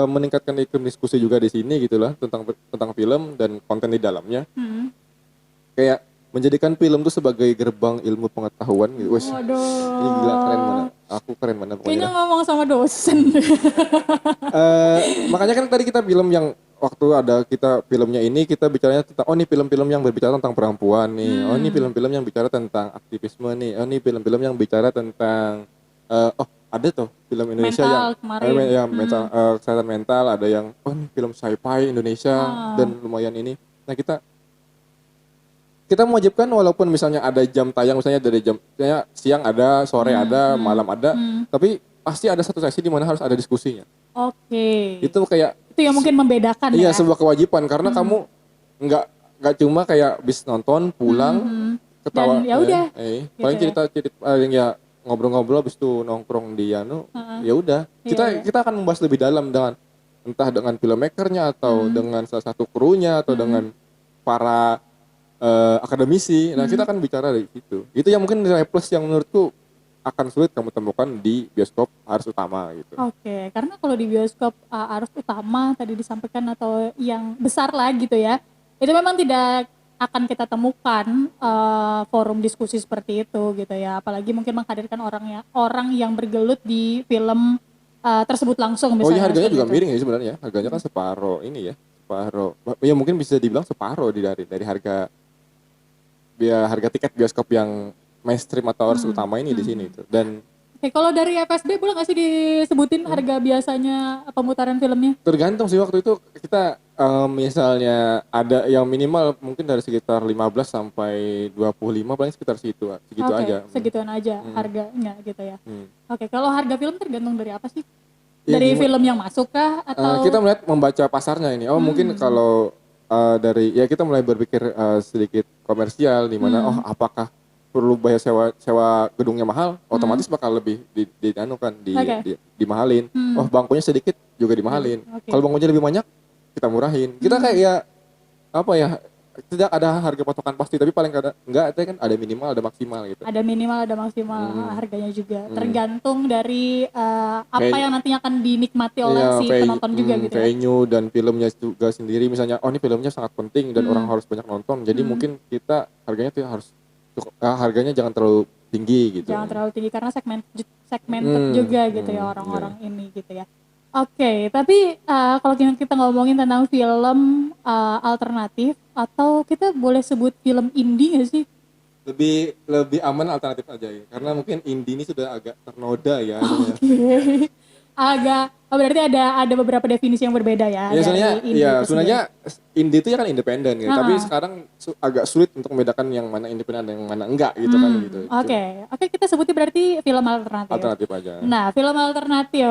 meningkatkan iklim diskusi juga di sini gitulah tentang film dan konten di dalamnya. Kayak menjadikan film itu sebagai gerbang ilmu pengetahuan gitu. Wes, ini gila keren mana. Waduh. Aku keren mana pokoknya Kayaknya dah. ngomong sama dosen. Makanya kan tadi kita film yang waktu ada kita filmnya ini kita bicaranya tentang oh ini film-film yang berbicara tentang perempuan nih. Oh ini film-film yang bicara tentang aktivisme nih. Oh ini film-film yang bicara tentang oh ada tuh film Indonesia Mental yang kemarin. yang mental kesehatan mental, ada yang oh ini film sci-fi Indonesia dan lumayan ini. Nah, kita mewajibkan walaupun misalnya ada jam tayang misalnya dari jam misalnya siang ada, sore ada, malam ada, tapi pasti ada satu sesi di mana harus ada diskusinya. Oke. Itu kayak Itu yang mungkin membedakan iya ya. sebuah kewajiban karena kamu nggak nggak cuma kayak bis nonton pulang ketawa Dan ya udah, paling gitu ya. cerita paling ya ngobrol-ngobrol habis itu nongkrong di ya udah kita akan membahas lebih dalam dengan entah dengan filmmakernya atau dengan salah satu krunya atau dengan para akademisi. Nah kita akan bicara dari situ. Itu yang mungkin nilai plus yang menurutku akan sulit kamu temukan di bioskop arus utama gitu. Oke, karena kalau di bioskop arus utama tadi disampaikan atau yang besar lah gitu ya, itu memang tidak akan kita temukan forum diskusi seperti itu gitu ya. Apalagi mungkin menghadirkan orang yang bergelut di film tersebut langsung Oh iya misalnya. harganya seperti juga itu. miring ya sebenarnya. Harganya kan separuh ini ya. Separuh. Ya mungkin bisa dibilang separuh dari harga tiket bioskop yang mainstream atau arus utama ini di sini itu. Dan Oke, kalau dari FSB boleh nggak sih disebutin harga biasanya pemutaran filmnya? tergantung sih waktu itu kita misalnya ada yang minimal mungkin dari sekitar 15 sampai 25 paling sekitar segitu Oke, aja. segituan aja harganya gitu ya. Hmm. Oke, kalau harga film tergantung dari apa sih? Ya, Dari film yang masuk kah atau kita membaca pasarnya ini. Oh mungkin kalau dari ya kita mulai berpikir sedikit komersial di mana oh apakah perlu bayar sewa gedungnya mahal, otomatis bakal lebih dimahalin. Oh bangkunya sedikit juga dimahalin. Oke. Kalau bangkunya lebih banyak kita murahin. Kita kayak ya apa ya tidak ada harga patokan pasti tapi paling enggak itu kan ada minimal ada maksimal gitu. ada minimal ada maksimal harganya juga tergantung dari apa yang nantinya akan dinikmati oleh si penonton juga gitu ya. Venue dan filmnya juga sendiri misalnya oh ini filmnya sangat penting dan orang harus banyak nonton jadi mungkin kita harganya tuh harus harganya jangan terlalu tinggi gitu. Jangan terlalu tinggi karena segmented juga gitu ya orang-orang ini gitu ya. Oke, tapi kalau kita ngomongin tentang film alternatif atau kita boleh sebut film indie nggak sih? Lebih aman alternatif aja ya karena mungkin indie ini sudah agak ternoda ya. Oke. Berarti ada beberapa definisi yang berbeda ya. Ya sebenarnya dari indie ya itu sebenarnya indie itu ya kan independen gitu. Tapi Ah. sekarang agak sulit untuk membedakan yang mana independen dan yang mana enggak gitu kan gitu. Oke, kita sebutnya berarti film alternatif. Alternatif aja. Nah, film alternatif,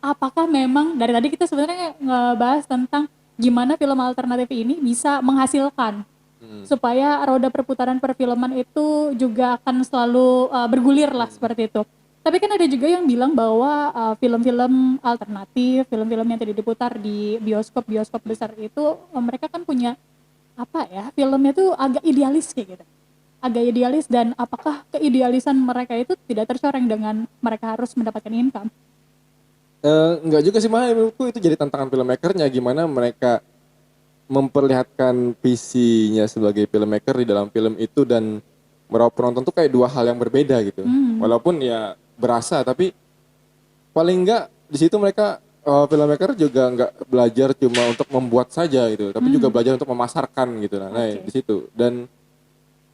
apakah memang dari tadi kita sebenarnya ngebahas tentang gimana film alternatif ini bisa menghasilkan supaya roda perputaran perfilman itu juga akan selalu bergulir lah seperti itu. Tapi kan ada juga yang bilang bahwa film-film alternatif, film-film yang tidak diputar di bioskop-bioskop besar itu mereka kan punya apa ya, filmnya tuh agak idealis kayak gitu. Agak idealis dan apakah keidealisan mereka itu tidak tercoreng dengan mereka harus mendapatkan income? Enggak juga sih malah menurutku itu jadi tantangan filmmakernya gimana mereka memperlihatkan visinya sebagai filmmaker di dalam film itu dan meraup penonton tuh kayak dua hal yang berbeda gitu. Walaupun ya berasa tapi paling enggak di situ mereka filmmaker juga enggak belajar cuma untuk membuat saja gitu, tapi juga belajar untuk memasarkan gitu. Nah, di situ. Dan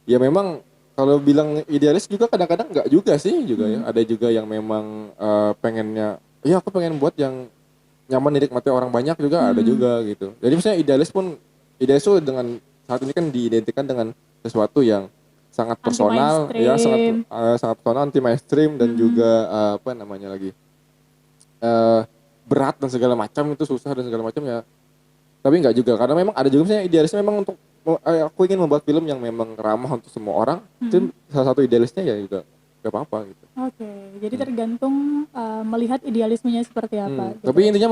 ya memang kalau bilang idealis juga kadang-kadang enggak juga sih juga ya. Ada juga yang memang pengennya ya aku pengen buat yang nyaman dinikmati orang banyak juga ada juga gitu. Jadi misalnya idealis tuh dengan saat ini kan diidentikan dengan sesuatu yang sangat personal, Anti-mainstream. ya sangat personal, anti mainstream dan juga apa namanya lagi eh, berat dan segala macam, itu susah dan segala macam ya. Tapi nggak juga, karena memang ada juga misalnya idealisnya memang untuk aku ingin membuat film yang memang ramah untuk semua orang. Itu salah satu idealisnya ya juga gak apa-apa gitu. Oke, jadi tergantung melihat idealismenya seperti apa. Gitu. Tapi intinya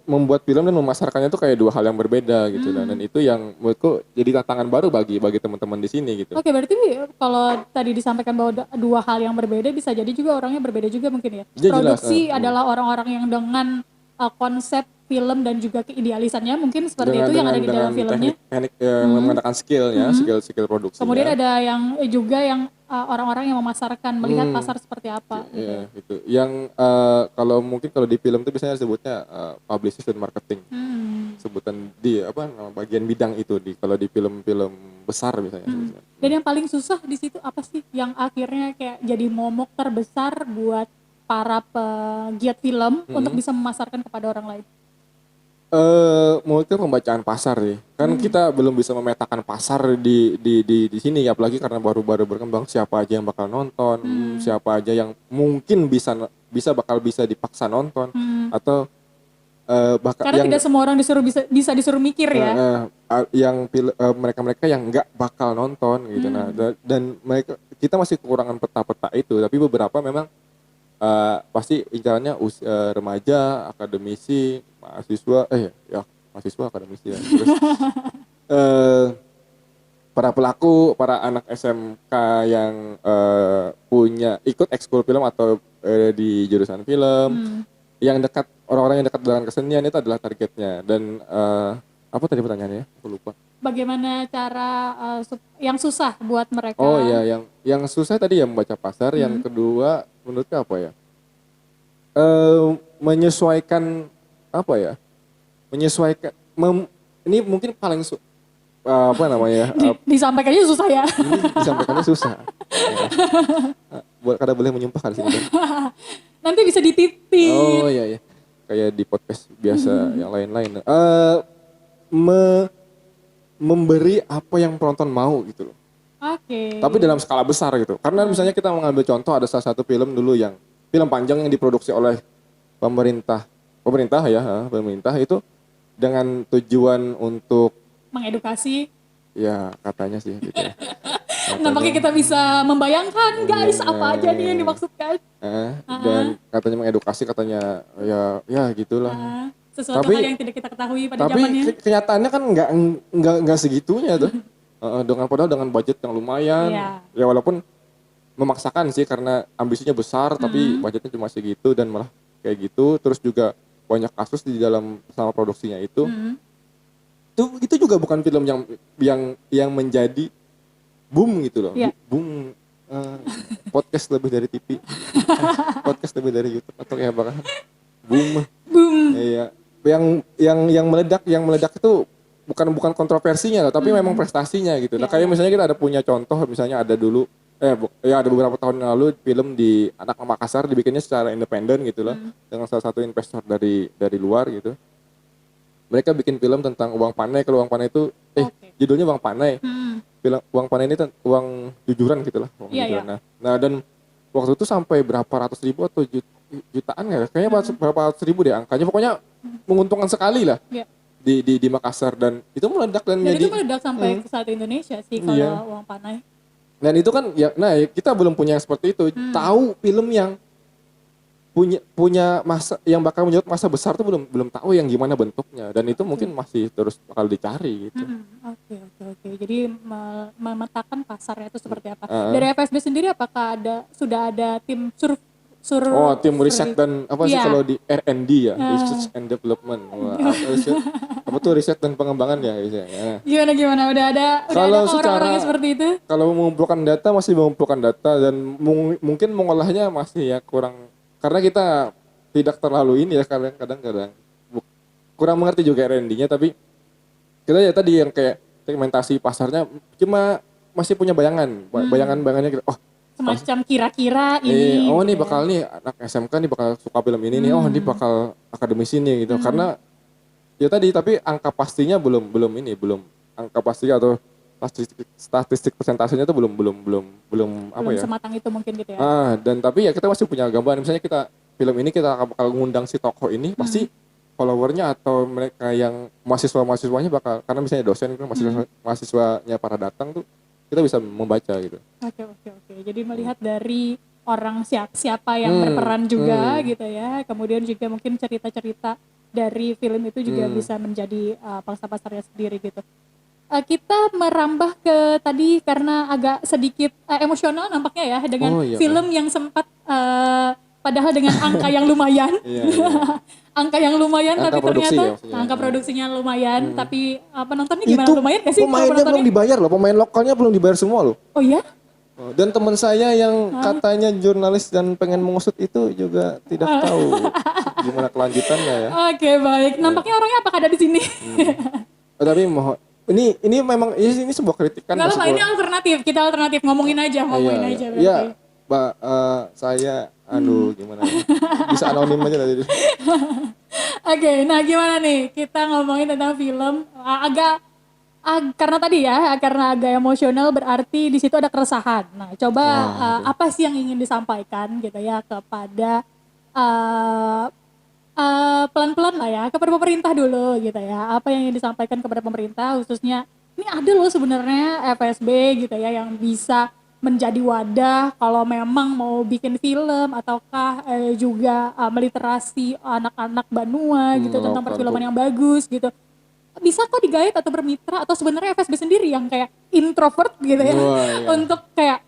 membuat film dan memasarkannya itu kayak dua hal yang berbeda gitu dan itu yang menurutku jadi tantangan baru bagi teman-teman di sini gitu. Oke, berarti kalau tadi disampaikan bahwa dua hal yang berbeda, bisa jadi juga orangnya berbeda juga mungkin ya. Iya, jelas. Produksi adalah orang-orang yang dengan konsep film dan juga keidealisannya mungkin seperti itu yang ada di dalam filmnya. Teknik menggunakan skill ya, skill produksinya. Kemudian ada yang juga yang orang-orang yang memasarkan, melihat pasar seperti apa. Iya, gitu. Yang kalau di film itu biasanya disebutnya publicist dan marketing. Sebutan di nama bagian bidang itu kalau di film-film besar misalnya. Dan yang paling susah di situ apa sih? Yang akhirnya kayak jadi momok terbesar buat para pegiat film untuk bisa memasarkan kepada orang lain. Menurutku pembacaan pasar sih. Kan kita belum bisa memetakan pasar di sini, apalagi karena baru-baru berkembang, siapa aja yang bakal nonton, siapa aja yang mungkin bakal bisa dipaksa nonton atau Karena tidak semua orang bisa disuruh mikir ya. yang mereka-mereka yang nggak bakal nonton gitu. Nah, dan kita masih kekurangan peta-peta itu, tapi beberapa memang pasti incarannya remaja, akademisi, mahasiswa, mahasiswa, akademisi ya. Terus para pelaku, para anak SMK yang ikut ekskul film atau di jurusan film, yang dekat, orang-orang yang dekat dengan kesenian itu adalah targetnya. Dan apa tadi pertanyaannya? Aku lupa. Bagaimana cara yang susah buat mereka? Oh iya, yang susah tadi ya membaca pasar. Yang kedua menurutku apa ya? Menyesuaikan apa ya? Menyesuaikan. Ini mungkin paling apa namanya? Disampaikannya susah ya. Ini disampaikannya susah. Kada boleh menyumpah kan sini. Nanti bisa dititip. Oh iya. Kayak di podcast biasa yang lain-lain. Memberi apa yang penonton mau gitu loh. Oke. Tapi dalam skala besar gitu. Karena misalnya kita mengambil contoh, ada salah satu film dulu film panjang yang diproduksi oleh pemerintah itu dengan tujuan untuk mengedukasi. Ya katanya sih gitu ya. Nampaknya kita bisa membayangkan guys apa aja nih yang dimaksudkan. Dan katanya mengedukasi, katanya ya gitulah. Sesuatu hal yang tidak kita ketahui pada zamannya. Tapi kenyataannya kan nggak segitunya tuh. Padahal dengan budget yang lumayan. Ya walaupun memaksakan sih karena ambisinya besar, tapi budgetnya cuma segitu dan malah kayak gitu. Terus juga banyak kasus di dalam sama produksinya itu. Itu juga bukan film yang menjadi boom gitu loh. Boom. Podcast lebih dari TV. Podcast lebih dari YouTube atau kayak apa kan. Boom. Iya. Yang meledak itu bukan kontroversinya loh, tapi memang prestasinya gitu. Nah, kayak misalnya kita ada punya contoh, misalnya ada dulu ada beberapa tahun lalu film di Anak Makassar dibikinnya secara independen gitu loh, dengan salah satu investor dari luar gitu. Mereka bikin film tentang uang panai. Kalau uang panai itu judulnya uang panai. Film uang panai ini uang jujuran gitu lah, jujuran. Nah, dan waktu itu sampai berapa ratus ribu atau jutaan ya, kayaknya berapa ratus ribu deh angkanya, pokoknya menguntungkan sekali lah di Makassar, dan itu meledak itu meledak sampai ke satu Indonesia sih kalau uang panai. Dan itu kan kita belum punya yang seperti itu. Tahu film yang punya masa yang bakal menyedot masa besar tuh belum tahu yang gimana bentuknya, dan itu mungkin masih terus bakal dicari gitu. Oke. Jadi memetakan pasarnya itu seperti apa. Dari FSB sendiri apakah sudah ada tim tim riset dan apa sih kalau di R&D ya, research and development. Apa tuh riset dan pengembangan ya. Gimana udah ada orang-orang yang seperti itu? Kalau mengumpulkan data masih mengumpulkan data, dan mungkin mengolahnya masih ya kurang, karena kita tidak terlalu ini ya, kadang-kadang kurang mengerti juga R&D-nya, tapi kita ya tadi yang kayak segmentasi pasarnya cuma masih punya bayangannya gitu. Semacam kira-kira ini. Nih bakal nih anak SMK nih bakal suka film ini nih. Ini bakal akademisi nih gitu. Karena ya tadi, tapi angka pastinya belum angka pastinya atau statistik persentasenya tuh belum apa Belum ya. sematang itu mungkin gitu ya. Dan tapi ya kita masih punya gambaran, misalnya film ini kita bakal ngundang si tokoh ini, pasti followernya atau mereka yang mahasiswanya bakal, karena misalnya dosen kan mahasiswanya para datang tuh kita bisa membaca gitu. Oke. Jadi melihat dari orang siapa yang berperan juga gitu ya. Kemudian juga mungkin cerita-cerita dari film itu juga bisa menjadi pangsa pasarnya sendiri gitu. Kita merambah ke tadi karena agak sedikit emosional nampaknya ya dengan Oh iya, film yang sempat padahal dengan angka yang lumayan. Iya. Angka yang lumayan Angka tapi produksi ternyata ya maksudnya. angka produksinya lumayan tapi penontonnya gimana, Itu lumayan gak sih kalau pemainnya belum penontonnya? dibayar loh, pemain lokalnya belum dibayar semua loh. Oh ya? Dan teman saya yang katanya jurnalis dan pengen mengusut itu juga tidak tahu gimana kelanjutannya ya. Oke, baik. Nampaknya orangnya apakah ada di sini? Tapi ini memang ini sebuah kritikan Enggak apa, ini alternatif. Kita alternatif ngomongin aja Iya, berarti. Mbak, saya gimana ya? Bisa anonim aja tadi. Oke, nah gimana nih? Kita ngomongin tentang film karena tadi ya, karena agak emosional berarti di situ ada keresahan. Nah, coba apa sih yang ingin disampaikan gitu ya kepada uh, pelan-pelan lah ya kepada pemerintah dulu gitu ya. Apa yang ingin disampaikan kepada pemerintah khususnya ini ada loh sebenarnya FSB gitu ya yang bisa menjadi wadah kalau memang mau bikin film ataukah juga meliterasi anak-anak Banua gitu tentang Melakukan perfilman yang bagus gitu. Bisa kok digait atau bermitra atau sebenarnya FSB sendiri yang kayak introvert gitu ya Wah, iya. untuk kayak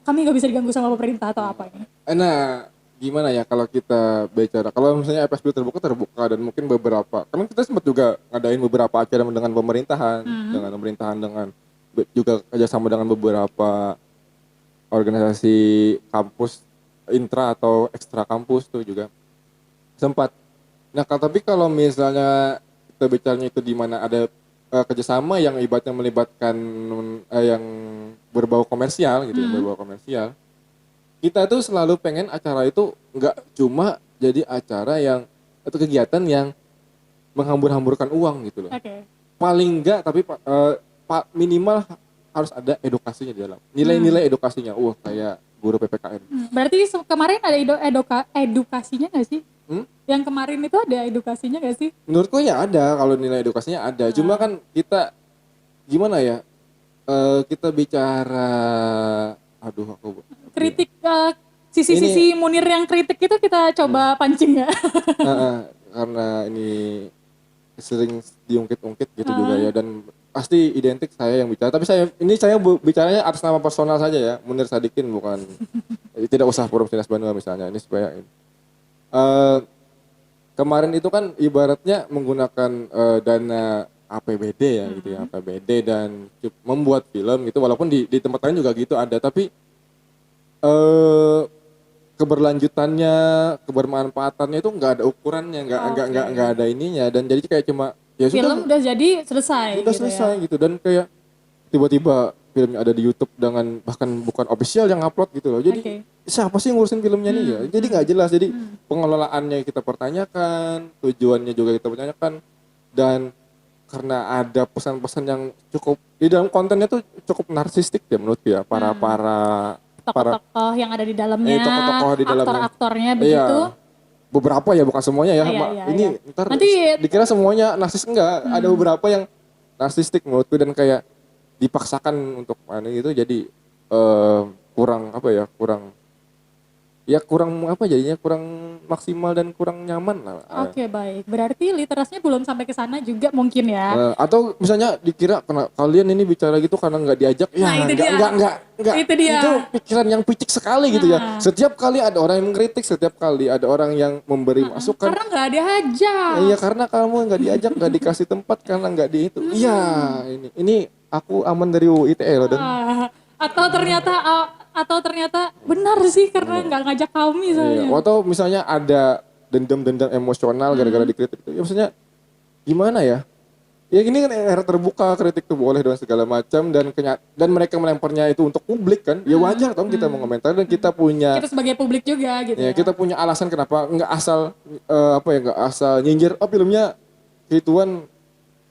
kami nggak bisa diganggu sama pemerintah atau apa ini. Nah, gimana ya kalau kita bicara, kalau misalnya FSB terbuka dan mungkin beberapa, karena kita sempat juga ngadain beberapa acara dengan pemerintahan dengan juga kerjasama dengan beberapa organisasi kampus intra atau ekstra kampus tuh juga sempat. Nah, tapi kalau misalnya kita bicaranya itu di mana ada kerjasama yang ibaratnya melibatkan yang berbau komersial gitu, yang berbau komersial, kita tuh selalu pengen acara itu nggak cuma jadi acara yang atau kegiatan yang menghambur-hamburkan uang gitu loh. Oke. Paling enggak tapi minimal harus ada edukasinya di dalam. Nilai-nilai edukasinya. Kayak guru PPKN. Berarti kemarin ada edukasinya nggak sih? Yang kemarin itu ada edukasinya nggak sih? Menurutku ya ada, kalau nilai edukasinya ada. Cuma kan kita gimana ya? Kita bicara Kritik sisi-sisi Munir yang kritik itu kita coba pancing ya. karena ini sering diungkit-ungkit gitu juga ya, dan pasti identik saya yang bicara, tapi saya bicaranya atas nama personal saja ya, Munir Sadikin, bukan tidak usah Forum Sinas Banua misalnya, ini supaya kemarin itu kan ibaratnya menggunakan dana APBD ya gitu ya, APBD dan membuat film gitu, walaupun di tempat lain juga gitu ada, tapi keberlanjutannya, kebermanfaatannya itu nggak ada ukurannya, nggak ada ininya, dan jadi kayak cuma ya Film udah jadi selesai. udah gitu selesai ya. gitu, dan kayak tiba-tiba filmnya ada di YouTube dengan bahkan bukan official yang upload gitu loh, jadi siapa sih yang ngurusin filmnya nih ya, jadi nggak jelas, jadi pengelolaannya kita pertanyakan, tujuannya juga kita pertanyakan, dan karena ada pesan-pesan yang cukup di dalam kontennya tuh cukup narsistik ya menurutku ya, para tokoh-tokoh yang ada di dalamnya, tokoh-tokoh di dalamnya, aktor-aktornya begitu. Beberapa ya, bukan semuanya ya. Ini ntar dikira semuanya narsis, enggak, ada beberapa yang narsistik menurutku, dan kayak dipaksakan untuk itu, jadi kurang jadinya kurang maksimal dan kurang nyaman lah. Oke, baik. Berarti literasinya belum sampai ke sana juga mungkin ya. Atau misalnya dikira karena kalian ini bicara gitu karena nggak diajak, enggak. Itu dia. Itu pikiran yang picik sekali gitu ya. Setiap kali ada orang yang mengkritik, setiap kali ada orang yang memberi masukan. Karena nggak diajak. Iya, karena kamu nggak diajak, nggak dikasih tempat, karena nggak di itu. Iya, ini aku aman dari UITE loh, dan atau ternyata benar sih karena nggak ngajak kami soalnya. Iya. Atau misalnya ada dendam-dendam emosional gara-gara dikritik itu. Ya maksudnya gimana ya? Ya gini kan era terbuka, kritik tuh boleh dan segala macam, dan mereka melemparnya itu untuk publik kan. Ya wajar dong kita mengomentari, dan kita sebagai publik juga gitu ya. Kita punya alasan kenapa nggak asal nyinjir filmnya gituan.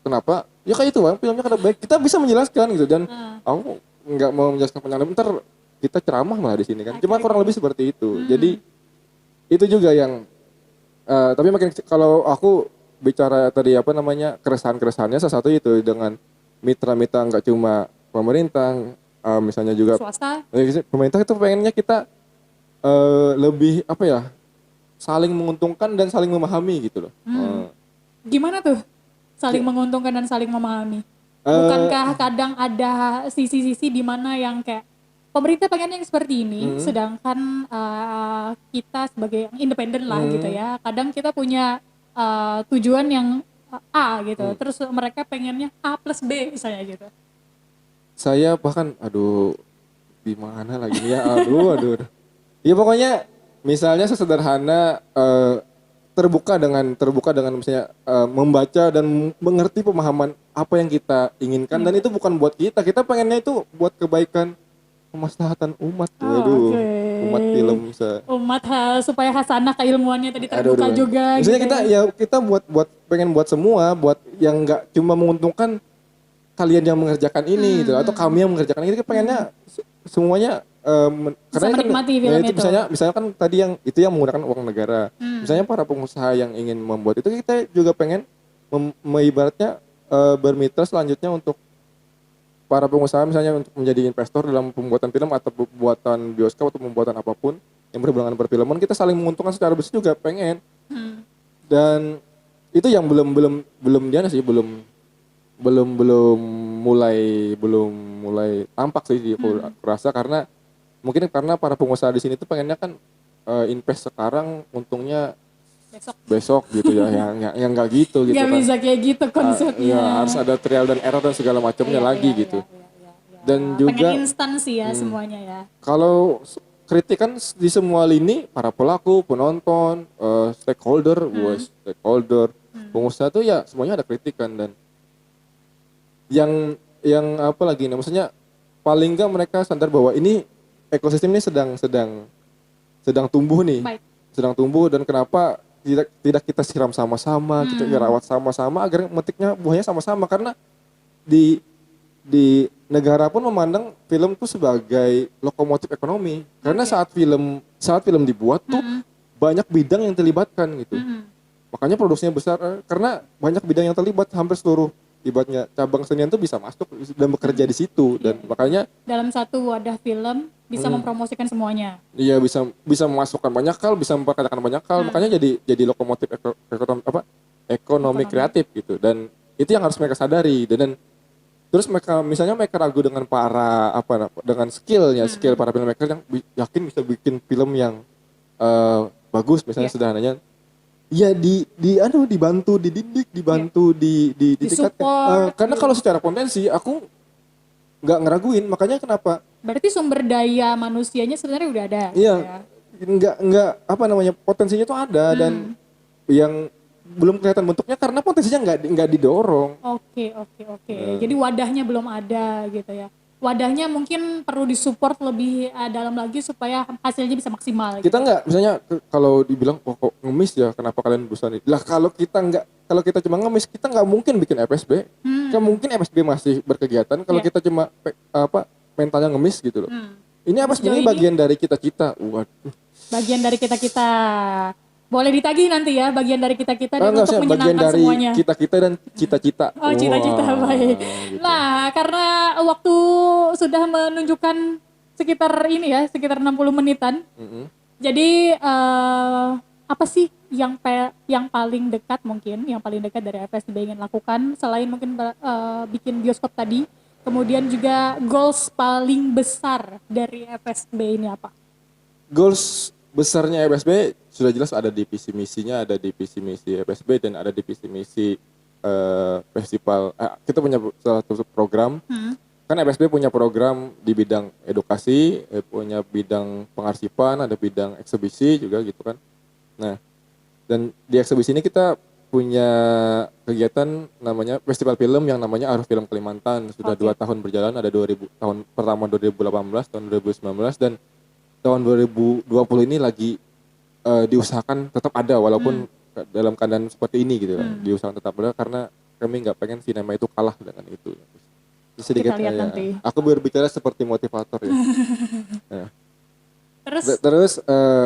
Kenapa Ya kayak itu bang, filmnya kada baik. Kita bisa menjelaskan gitu dan aku nggak mau menjelaskan panjang lebar. Ntar kita ceramah malah di sini kan. Cuma Oke, kurang oke. lebih seperti itu. Jadi itu juga yang tapi makin kalau aku bicara tadi apa namanya keresahan-keresahannya salah satu itu dengan mitra-mitra nggak cuma pemerintah, misalnya juga Swasta. pemerintah itu pengennya kita lebih apa ya saling menguntungkan dan saling memahami gitu loh. Gimana tuh saling menguntungkan dan saling memahami? Eh, Bukankah kadang ada sisi-sisi di mana yang kayak pemerintah pengennya yang seperti ini, sedangkan kita sebagai yang independen lah gitu ya, kadang kita punya tujuan yang A gitu, terus mereka pengennya A plus B misalnya gitu. saya bahkan aduh gimana lagi nih ya aduh. Ya pokoknya misalnya sesederhana terbuka dengan misalnya membaca dan mengerti pemahaman apa yang kita inginkan dan itu bukan buat kita pengennya itu buat kebaikan kemaslahatan umat tuh aduh Oke. umat film Umat supaya hasanah keilmuannya tadi terbuka aduh. juga Misalnya gitu kita ya. ya kita buat pengen buat semua buat yang nggak cuma menguntungkan kalian yang mengerjakan ini gitu atau kami yang mengerjakan ini pengennya semuanya Bisa karena kan menikmati ya film itu itu. misalnya kan tadi yang itu yang menggunakan uang negara misalnya para pengusaha yang ingin membuat itu kita juga pengen ibaratnya bermitra selanjutnya untuk para pengusaha misalnya untuk menjadi investor dalam pembuatan film atau pembuatan bioskop atau pembuatan apapun yang berhubungan dengan perfilman kita saling menguntungkan secara besar juga pengen dan itu yang belum dia sih belum belum mulai tampak sih aku rasa karena mungkin karena para pengusaha di sini tuh pengennya kan invest sekarang untungnya Besok. besok gitu ya yang nggak gitu gitu Gak kan. bisa kayak gitu konsepnya. Ya harus ada trial dan error dan segala macamnya Iya, lagi iya, iya, gitu iya, iya, iya. dan Pengen juga instan sih ya semuanya ya. kalau kritik kan di semua lini para pelaku penonton stakeholder pengusaha tuh ya semuanya ada kritikan dan yang apa lagi nih maksudnya paling nggak mereka sadar bahwa ini ekosistem ini sedang tumbuh nih Baik. sedang tumbuh dan kenapa tidak kita siram sama-sama kita rawat sama-sama agar metiknya buahnya sama-sama karena di negara pun memandang film tuh sebagai lokomotif ekonomi karena saat film dibuat tuh banyak bidang yang terlibatkan gitu makanya produksinya besar karena banyak bidang yang terlibat hampir seluruh ibaratnya cabang senian tuh bisa masuk dan bekerja di situ dan makanya Dalam satu wadah film bisa mempromosikan semuanya. dia bisa memasukkan banyak hal bisa memperkatakan banyak hal makanya jadi lokomotif ekonomi kreatif gitu dan itu yang harus mereka sadari dan terus mereka ragu dengan dengan skill para filmmaker yang yakin bisa bikin film yang bagus misalnya Iya. sederhananya ya dibantu dididik dibantu ditingkatkan. Disupport. Karena kalau secara potensi aku nggak ngeraguin makanya kenapa Berarti sumber daya manusianya sebenarnya udah ada. iya Gitu ya. nggak apa namanya potensinya tuh ada dan yang belum kelihatan bentuknya karena potensinya nggak didorong. Oke, oke, oke. Jadi wadahnya belum ada gitu ya. Wadahnya mungkin perlu disupport lebih dalam lagi supaya hasilnya bisa maksimal Kita gitu. nggak misalnya kalau dibilang kok ngemis ya kenapa kalian bosan lah kalau kita cuma ngemis kita nggak mungkin bikin FSB nggak mungkin FSB masih berkegiatan kalau Iya. kita cuma mentalnya ngemis gitu loh ini FSB Sejauh ini ini bagian dari kita waduh bagian dari kita-kita. Boleh ditagih nanti ya bagian dari kita-kita dan nggak untuk usah bagian menyenangkan dari semuanya. kita dan cita-cita Oh, cita-cita baik. gitu. Nah, karena waktu sudah menunjukkan sekitar ini ya, sekitar 60 menitan. Jadi apa sih yang paling dekat mungkin, yang paling dekat dari FSB ingin lakukan selain mungkin bikin bioskop tadi, kemudian juga goals paling besar dari FSB ini apa? Goals besarnya FSB sudah jelas ada di visi misinya, ada di visi misi FSB dan ada di visi misi festival. Kita punya salah satu program. Kan FSB punya program di bidang edukasi, punya bidang pengarsipan, ada bidang eksibisi juga gitu kan. Nah, dan di eksibisi ini kita punya kegiatan namanya festival film yang namanya Arus Film Kalimantan. Sudah 2 tahun berjalan, ada 2000 tahun pertama 2018, tahun 2019 dan tahun 2020 ini lagi diusahakan tetap ada walaupun dalam keadaan seperti ini gitu kan. Diusahakan tetap ada karena kami nggak pengen sinema itu kalah dengan itu. Jadi sedikit Kita lihat nanti. aku berbicara seperti motivator ya. Nah, Terus terus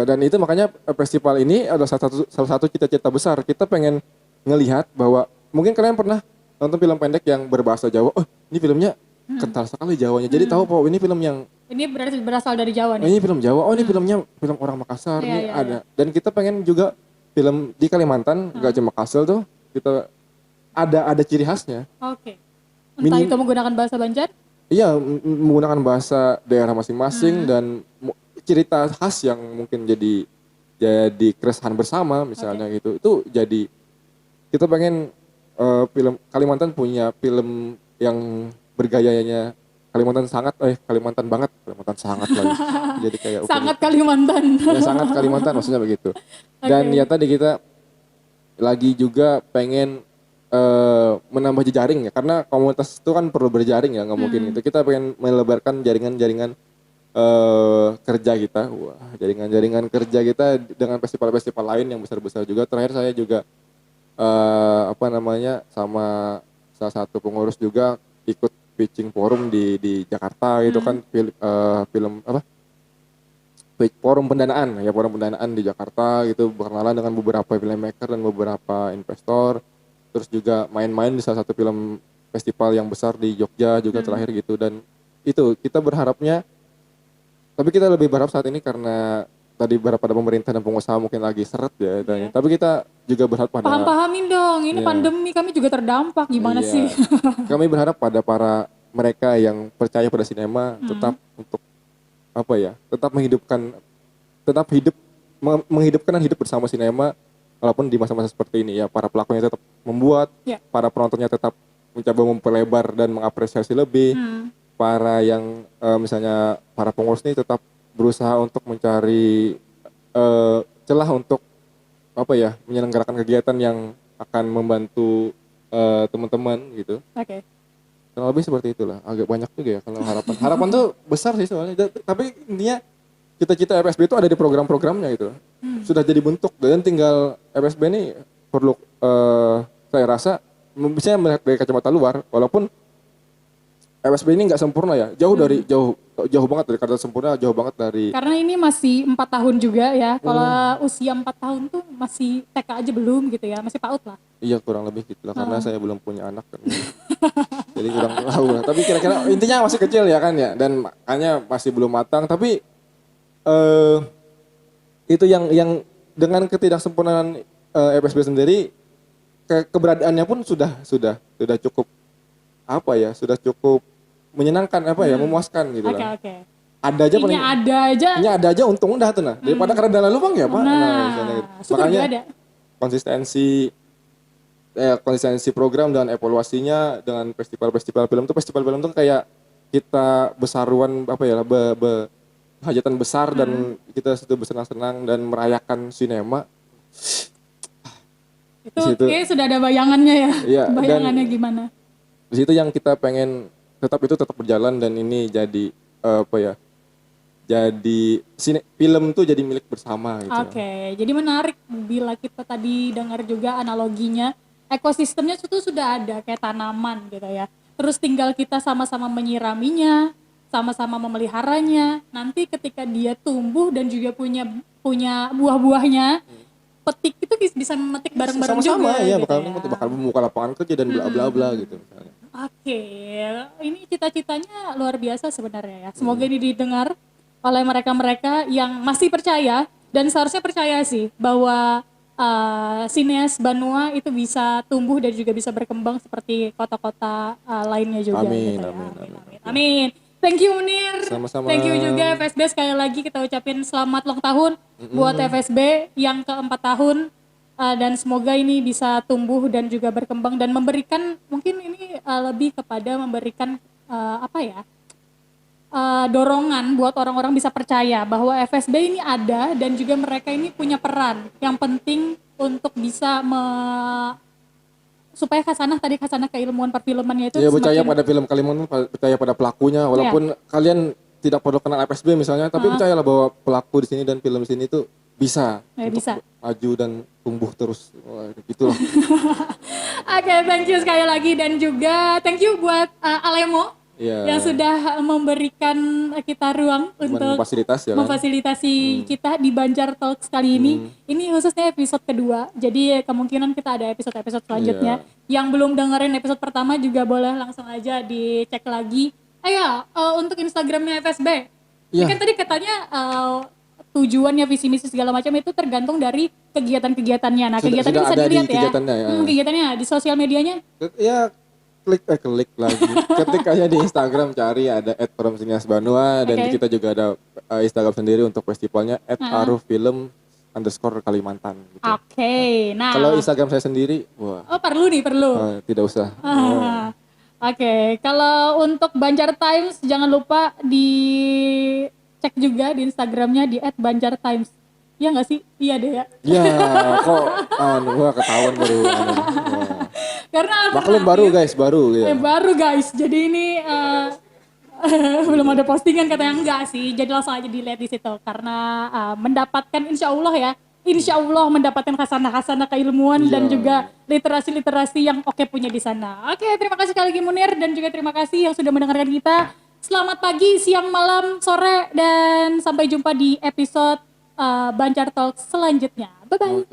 dan itu makanya festival ini adalah salah satu cita-cita besar. Kita pengen ngelihat bahwa mungkin kalian pernah nonton film pendek yang berbahasa Jawa. Oh, ini filmnya kental sekali Jawanya. Jadi tahu bahwa ini film yang ini berarti berasal dari Jawa nih. ini film Jawa. Oh, ini filmnya film orang Makassar Iya, nih iya, ada. Dan kita pengen juga film di Kalimantan, gak cuma Kasel tuh, kita ada ciri khasnya. Oke. Entah itu menggunakan bahasa Banjar? Iya, menggunakan bahasa daerah masing-masing dan cerita khas yang mungkin jadi keresahan bersama misalnya gitu. Itu jadi kita pengen film Kalimantan punya film yang bergayanya Kalimantan banget, Kalimantan sangat lagi. Jadi kayak Sangat Kalimantan. ya sangat Kalimantan maksudnya begitu. Dan ya tadi kita lagi juga pengen menambah jejaring ya, karena komunitas itu kan perlu berjaring ya, nggak mungkin itu. Kita pengen melebarkan jaringan-jaringan kerja kita, jaringan-jaringan kerja kita dengan festival-festival lain yang besar-besar juga. Terakhir saya juga sama salah satu pengurus juga ikut pitching forum di Jakarta gitu kan, film forum pendanaan di Jakarta gitu, berkenalan dengan beberapa filmmaker dan beberapa investor. Terus juga main-main di salah satu film festival yang besar di Jogja juga terakhir gitu. Dan itu kita berharapnya, tapi kita lebih berharap saat ini karena tadi beberapa pemerintah dan pengusaha mungkin lagi seret ya. Tapi kita juga berharap pada Paham-pahamin dong, ini pandemi kami juga terdampak, gimana Iya. sih? Kami berharap pada para mereka yang percaya pada sinema tetap untuk menghidupkan dan hidup bersama sinema walaupun di masa-masa seperti ini ya. Para pelakunya tetap membuat, para penontonnya tetap mencoba memperlebar dan mengapresiasi lebih. Para yang misalnya para pengurus ini tetap berusaha untuk mencari celah untuk menyelenggarakan kegiatan yang akan membantu teman-teman gitu. Oke. Kurang lebih seperti itulah. Agak banyak juga ya kalau harapan. Harapan tuh besar sih soalnya. Tapi intinya cita-cita FSB itu ada di program-programnya gitu. Sudah jadi bentuk dan tinggal FSB ini perlu saya rasa bisa melihat dari kacamata luar, walaupun FSB ini nggak sempurna ya. Jauh banget dari kata sempurna, jauh banget dari. Karena ini masih 4 tahun juga ya. Kalau usia 4 tahun tuh masih TK aja belum gitu ya, masih PAUD lah. Iya kurang lebih gitu lah, karena saya belum punya anak kan. Jadi kurang tahu lah. Tapi kira-kira intinya masih kecil ya kan ya, dan makanya masih belum matang. Tapi itu yang dengan ketidaksempurnaan FSB sendiri, keberadaannya pun sudah cukup sudah cukup menyenangkan memuaskan gitu lah. Oke. Ada aja Ini ada aja. untung udah tuh nah. Daripada karena dana lubang ya Pak. Misalnya gitu. syukur Makanya juga ada. konsistensi program dan evaluasinya dengan festival film tuh kayak kita besaruan hajatan besar dan kita situ bersenang-senang dan merayakan sinema. Itu kayak sudah ada bayangannya ya. Iya, bayangannya gimana? Di situ yang kita pengen tetap berjalan dan ini jadi jadi film tuh jadi milik bersama gitu. Oke, jadi menarik bila kita tadi dengar juga analoginya, ekosistemnya itu sudah ada kayak tanaman gitu ya. Terus tinggal kita sama-sama menyiraminya, sama-sama memeliharanya. Nanti ketika dia tumbuh dan juga punya buah-buahnya, petik itu bisa memetik bareng-bareng juga. Sama-sama ya, gitu bakal membuka lapangan kerja dan bla bla bla gitu misalnya. Oke, ini cita-citanya luar biasa sebenarnya ya. Semoga ini didengar oleh mereka-mereka yang masih percaya dan seharusnya percaya sih bahwa sineas Banua itu bisa tumbuh dan juga bisa berkembang seperti kota-kota lainnya juga. Amin, gitu ya. amin. Amin. Thank you Munir. Sama-sama. Thank you juga FSB, sekali lagi kita ucapin selamat ulang tahun buat FSB yang ke-4 tahun. Dan semoga ini bisa tumbuh dan juga berkembang dan memberikan, mungkin ini lebih kepada memberikan dorongan buat orang-orang bisa percaya bahwa FSB ini ada dan juga mereka ini punya peran yang penting untuk bisa supaya khasanah keilmuan perfilmannya itu ya percaya pada film Kalimantan, percaya pada pelakunya, walaupun kalian tidak perlu kenal FSB misalnya, tapi percayalah bahwa pelaku di sini dan film di sini itu bisa untuk Bisa. maju dan tumbuh terus. Wah, gitu lah. Oke, thank you sekali lagi dan juga thank you buat Alemo Iya. yang sudah memberikan kita ruang untuk Memfasilitasi ya kan. memfasilitasi kita di Banjar Talks kali ini. Ini khususnya episode kedua. Jadi kemungkinan kita ada episode-episode selanjutnya. Yang belum dengerin episode pertama juga boleh langsung aja dicek lagi. Untuk Instagramnya FSB. Ini Iya. kan tadi katanya tujuannya visi misi segala macam itu tergantung dari kegiatan-kegiatannya. Nah, kegiatannya sudah bisa ada di dilihat ya. kegiatannya ya. Kegiatannya di sosial medianya. Ya klik lagi. Ketik aja di Instagram cari ada @promsiniasbanua dan Oke. kita juga ada Instagram sendiri untuk festivalnya @arufilm_Kalimantan gitu. Oke. Nah, Kalau Instagram saya sendiri, wah perlu. tidak usah. Oke, kalau untuk Banjar Times jangan lupa dicek juga di Instagramnya di @banjartimes. Iya nggak sih? Iya deh ya. Ya, kok gua ketahuan baru. Karena Maklum baru guys, baru ya. baru guys. Jadi ini belum ada postingan katanya enggak sih. Jadi langsung aja dilihat di situ karena mendapatkan insya Allah mendapatkan khasanah-khasanah keilmuan dan juga literasi-literasi yang oke punya di sana. Oke, terima kasih sekali lagi Munir dan juga terima kasih yang sudah mendengarkan kita. Selamat pagi, siang, malam, sore dan sampai jumpa di episode Banjar Talks selanjutnya. Bye bye.